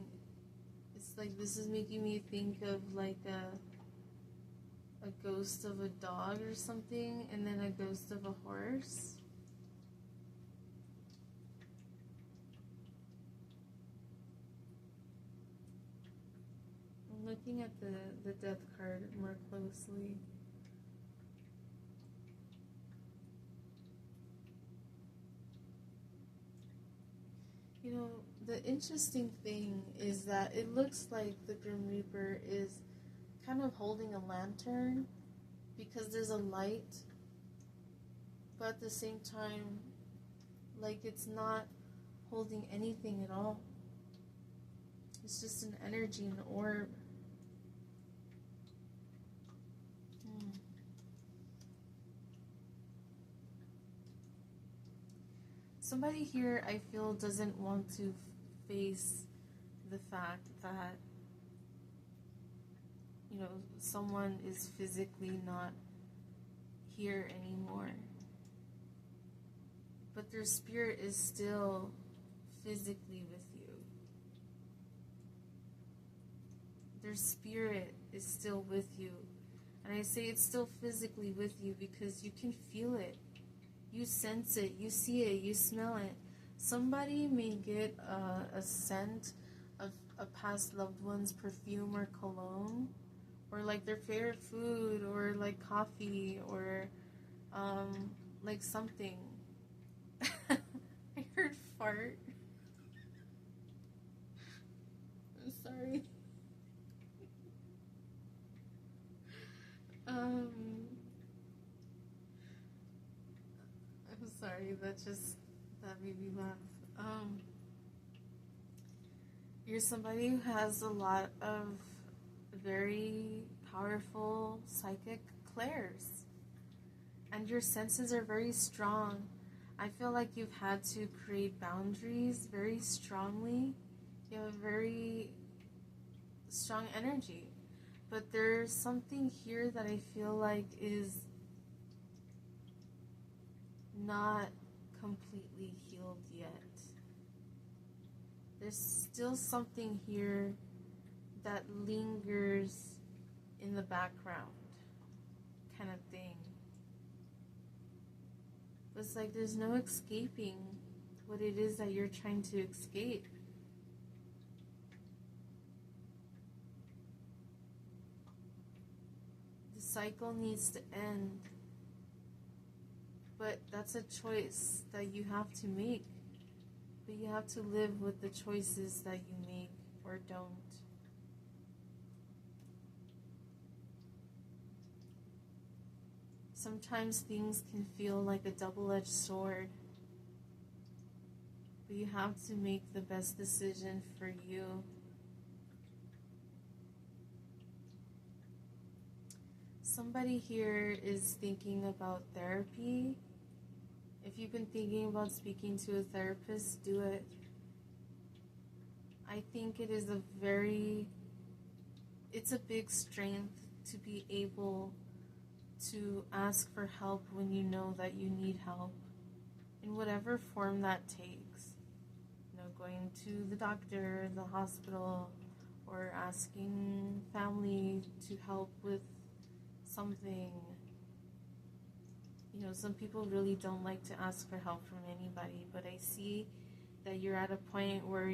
It's like this is making me think of like a ghost of a dog or something, and then a ghost of a horse. I'm looking at the death card more closely. You know, the interesting thing is that it looks like the Grim Reaper is kind of holding a lantern because there's a light, but at the same time, like it's not holding anything at all. It's just an energy, an orb. Somebody here, I feel, doesn't want to face the fact that, you know, someone is physically not here anymore. But their spirit is still physically with you. Their spirit is still with you. And I say it's still physically with you because you can feel it. You sense it, you see it, you smell it. Somebody may get a scent of a past loved one's perfume or cologne, or like their favorite food, or like coffee, or like something. I heard fart. I'm sorry. I'm sorry, that made me laugh. You're somebody who has a lot of very powerful psychic clairs, and your senses are very strong. I feel like you've had to create boundaries very strongly. You have a very strong energy, but there's something here that I feel like is not completely healed yet. There's still something here that lingers in the background, kind of thing. It's like there's no escaping what it is that you're trying to escape. The cycle needs to end. But that's a choice that you have to make. But you have to live with the choices that you make or don't. Sometimes things can feel like a double-edged sword. But you have to make the best decision for you. Somebody here is thinking about therapy. If you've been thinking about speaking to a therapist, do it. I think it is it's a big strength to be able to ask for help when you know that you need help, in whatever form that takes. You know, going to the doctor, the hospital, or asking family to help with something. You know, some people really don't like to ask for help from anybody, but I see that you're at a point where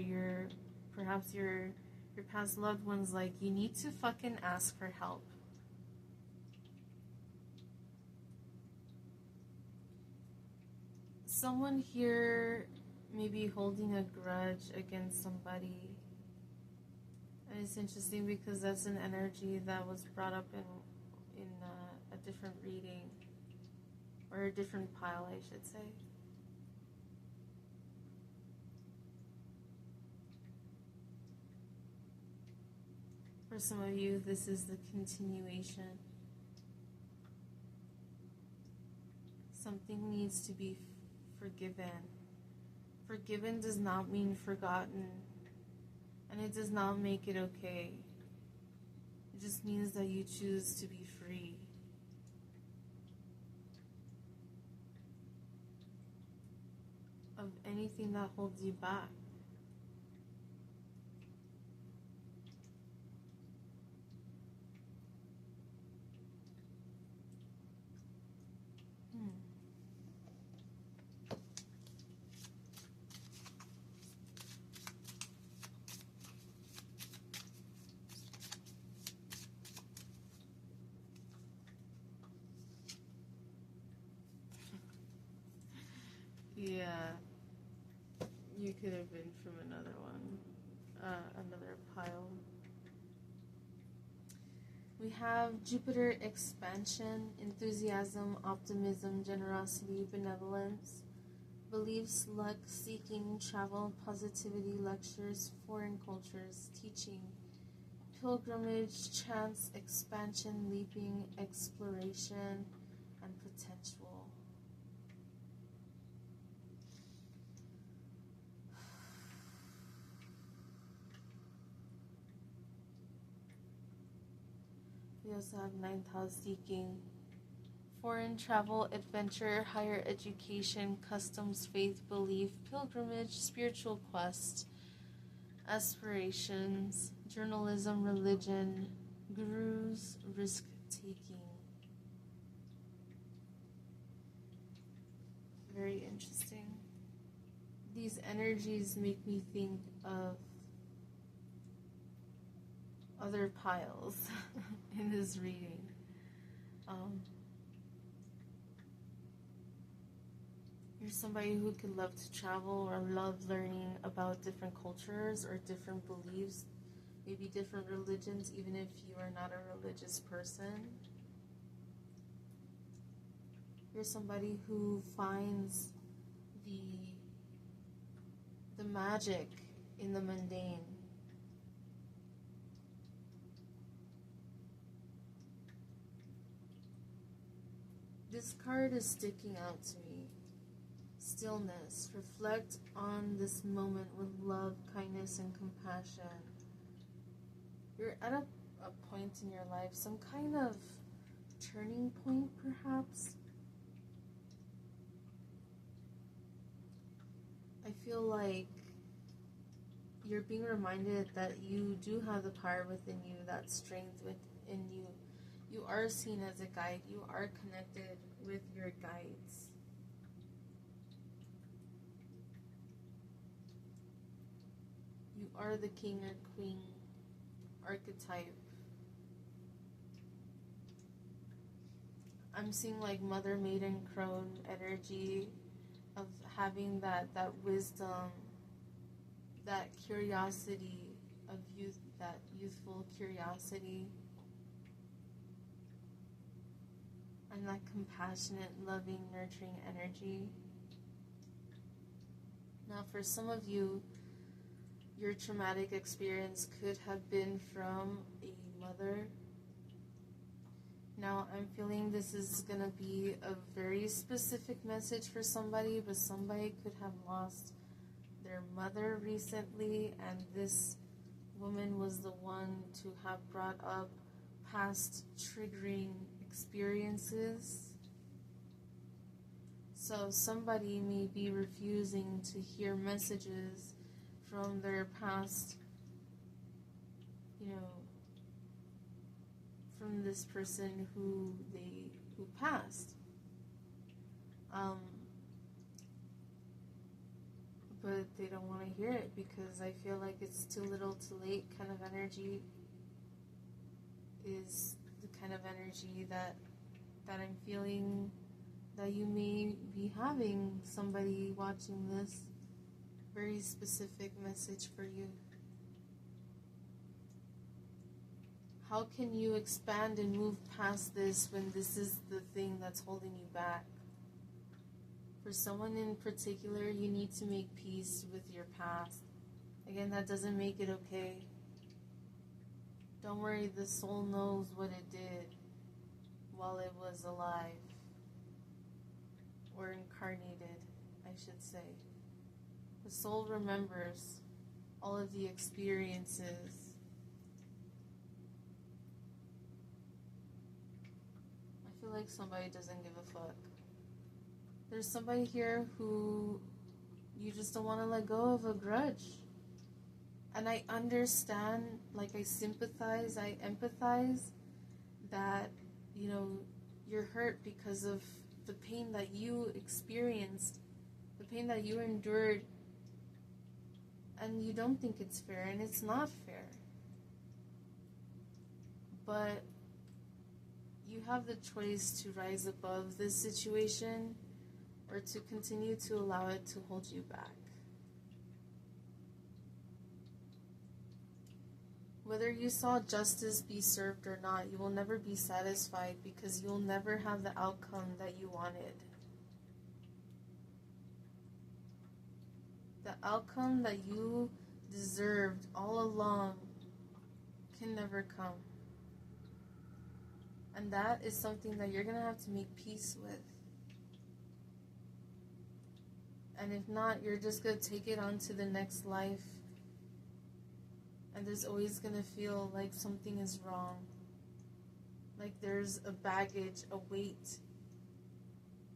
perhaps your past loved one's like, you need to fucking ask for help. Someone here may be holding a grudge against somebody. And it's interesting because that's an energy that was brought up in a different reading, or a different pile, I should say. For some of you, this is the continuation. Something needs to be forgiven. Forgiven does not mean forgotten, and it does not make it okay. It just means that you choose to be free. Of anything that holds you back. Yeah, you could have been from another one, another pile. We have Jupiter expansion, enthusiasm, optimism, generosity, benevolence, beliefs, luck, seeking, travel, positivity, lectures, foreign cultures, teaching, pilgrimage, chance, expansion, leaping, exploration, and potential. We also have ninth house seeking, foreign travel, adventure, higher education, customs, faith, belief, pilgrimage, spiritual quest, aspirations, journalism, religion, gurus, risk taking. Very interesting. These energies make me think of other piles in this reading. You're somebody who could love to travel or love learning about different cultures or different beliefs, maybe different religions, even if you are not a religious person. You're somebody who finds the magic in the mundane. This card is sticking out to me. Stillness. Reflect on this moment with love, kindness, and compassion. You're at a point in your life, some kind of turning point, perhaps. I feel like you're being reminded that you do have the power within you, that strength within you. You are seen as a guide. You are connected with your guides. You are the king or queen archetype. I'm seeing like mother, maiden, crone energy of having that wisdom, that curiosity of youth, that youthful curiosity, and that compassionate, loving, nurturing energy. Now, for some of you, your traumatic experience could have been from a mother. Now, I'm feeling this is going to be a very specific message for somebody, but somebody could have lost their mother recently, and this woman was the one to have brought up past triggering experiences. So somebody may be refusing to hear messages from their past, from this person who passed. But they don't want to hear it because I feel like it's too little too late kind of energy is the kind of energy that I'm feeling that you may be having. Somebody watching this, very specific message for you. How can you expand and move past this when this is the thing that's holding you back? For someone in particular, you need to make peace with your past. Again, that doesn't make it okay. Don't worry, the soul knows what it did while it was alive. Or incarnated, I should say. The soul remembers all of the experiences. I feel like somebody doesn't give a fuck. There's somebody here who you just don't want to let go of a grudge. And I understand, like I sympathize, I empathize that, you're hurt because of the pain that you experienced, the pain that you endured, and you don't think it's fair, and it's not fair. But you have the choice to rise above this situation or to continue to allow it to hold you back. Whether you saw justice be served or not, you will never be satisfied because you'll never have the outcome that you wanted. The outcome that you deserved all along can never come. And that is something that you're going to have to make peace with. And if not, you're just going to take it on to the next life. And there's always going to feel like something is wrong. Like there's a baggage, a weight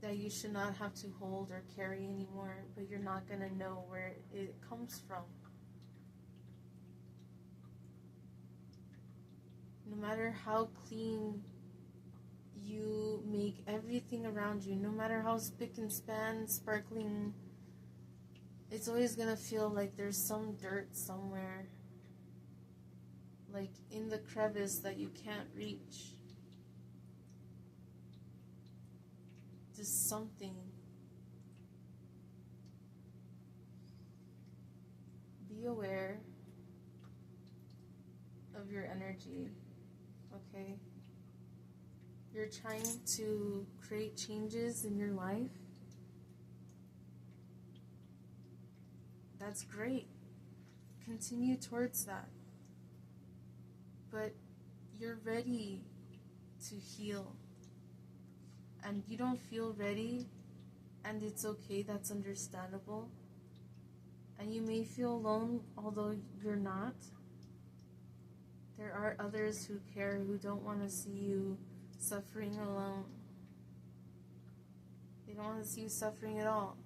that you should not have to hold or carry anymore, but you're not going to know where it comes from. No matter how clean you make everything around you, no matter how spick and span, sparkling, it's always going to feel like there's some dirt somewhere. Like in the crevice that you can't reach. Just something. Be aware of your energy, okay? You're trying to create changes in your life. That's great. Continue towards that. But you're ready to heal. And you don't feel ready, and it's okay, that's understandable. And you may feel alone, although you're not. There are others who care, who don't want to see you suffering alone. They don't want to see you suffering at all.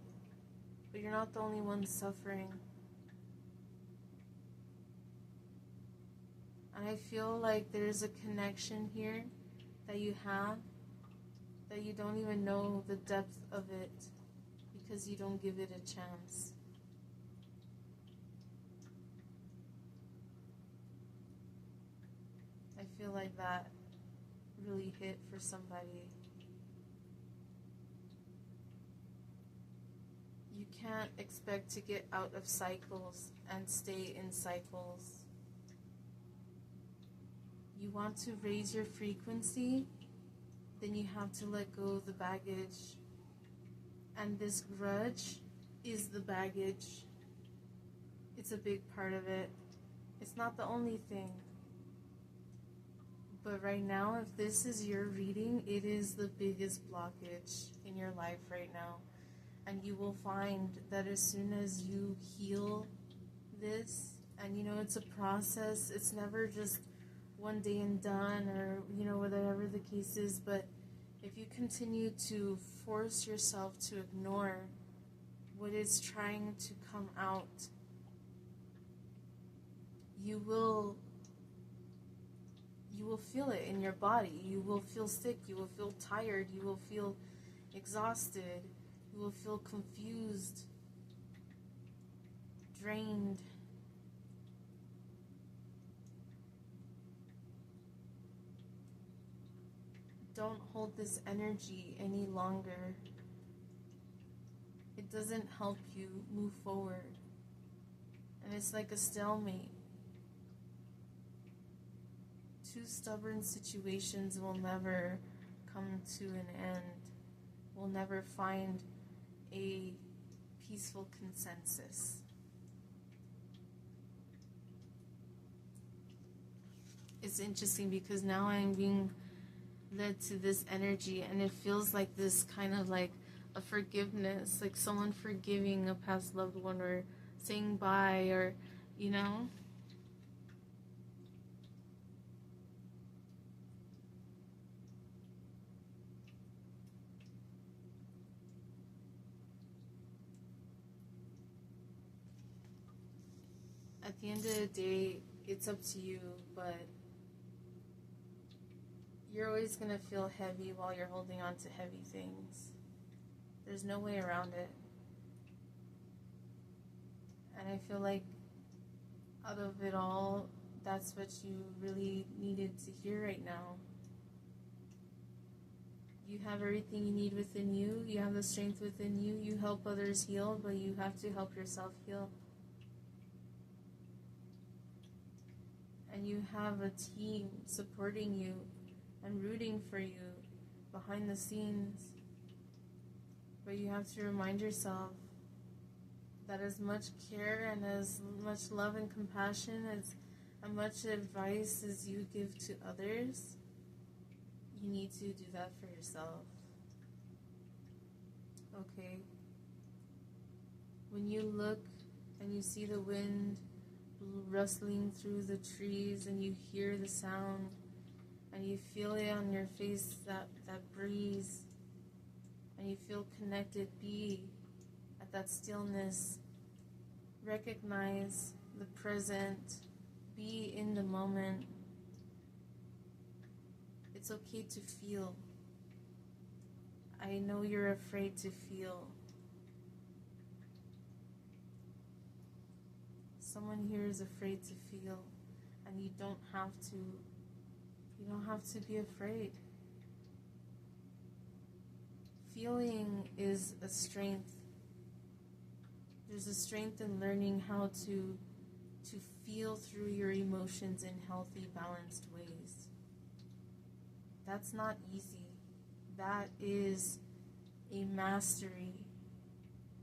But you're not the only one suffering. And I feel like there's a connection here that you have, that you don't even know the depth of it because you don't give it a chance. I feel like that really hit for somebody. You can't expect to get out of cycles and stay in cycles. You want to raise your frequency, then you have to let go of the baggage. And this grudge is the baggage. It's a big part of it. It's not the only thing. But right now, if this is your reading, it is the biggest blockage in your life right now. And you will find that as soon as you heal this, and it's a process, it's never just one day and done, or whatever the case is, but if you continue to force yourself to ignore what is trying to come out, you will feel it in your body. You will feel sick, you will feel tired, you will feel exhausted, you will feel confused, drained. Don't hold this energy any longer. It doesn't help you move forward. And it's like a stalemate. Two stubborn situations will never come to an end. Will never find a peaceful consensus. It's interesting because now I'm being led to this energy, and it feels like this kind of like a forgiveness, like someone forgiving a past loved one, or saying bye, or at the end of the day, it's up to you, but you're always going to feel heavy while you're holding on to heavy things. There's no way around it. And I feel like out of it all, that's what you really needed to hear right now. You have everything you need within you. You have the strength within you. You help others heal, but you have to help yourself heal. and you have a team supporting you and rooting for you behind the scenes. But you have to remind yourself that as much care and as much love and compassion, as much advice as you give to others, you need to do that for yourself. Okay? When you look and you see the wind rustling through the trees and you hear the sound and you feel it on your face, that breeze, and you feel connected, be at that stillness. Recognize the present. Be in the moment. It's okay to feel. I know you're afraid to feel. Someone here is afraid to feel, and you don't have to. You don't have to be afraid. Feeling is a strength. There's a strength in learning how to feel through your emotions in healthy, balanced ways. That's not easy. That is a mastery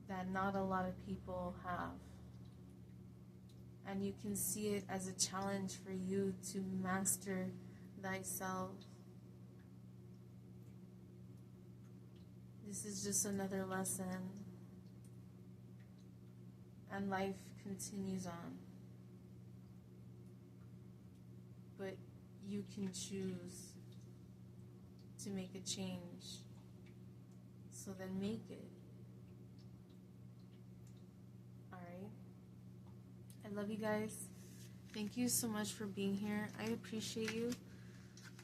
that not a lot of people have. And you can see it as a challenge for you to master thyself. This is just another lesson. And life continues on. But you can choose to make a change. So then make it. Alright? I love you guys. Thank you so much for being here. I appreciate you.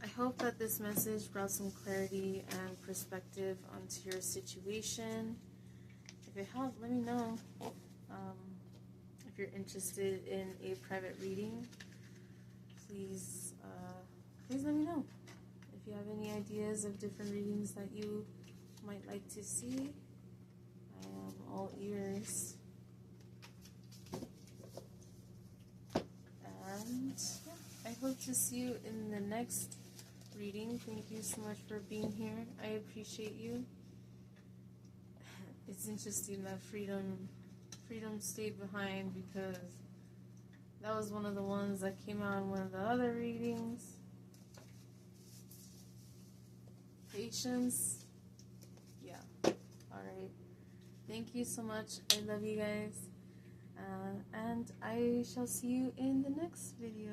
I hope that this message brought some clarity and perspective onto your situation. If it helped, let me know. If you're interested in a private reading, please let me know. If you have any ideas of different readings that you might like to see, I am all ears. And yeah, I hope to see you in the next reading. Thank you so much for being here. I appreciate you. It's interesting that freedom stayed behind, because that was one of the ones that came out in one of the other readings. Patience. Yeah. Alright. Thank you so much. I love you guys. And I shall see you in the next video.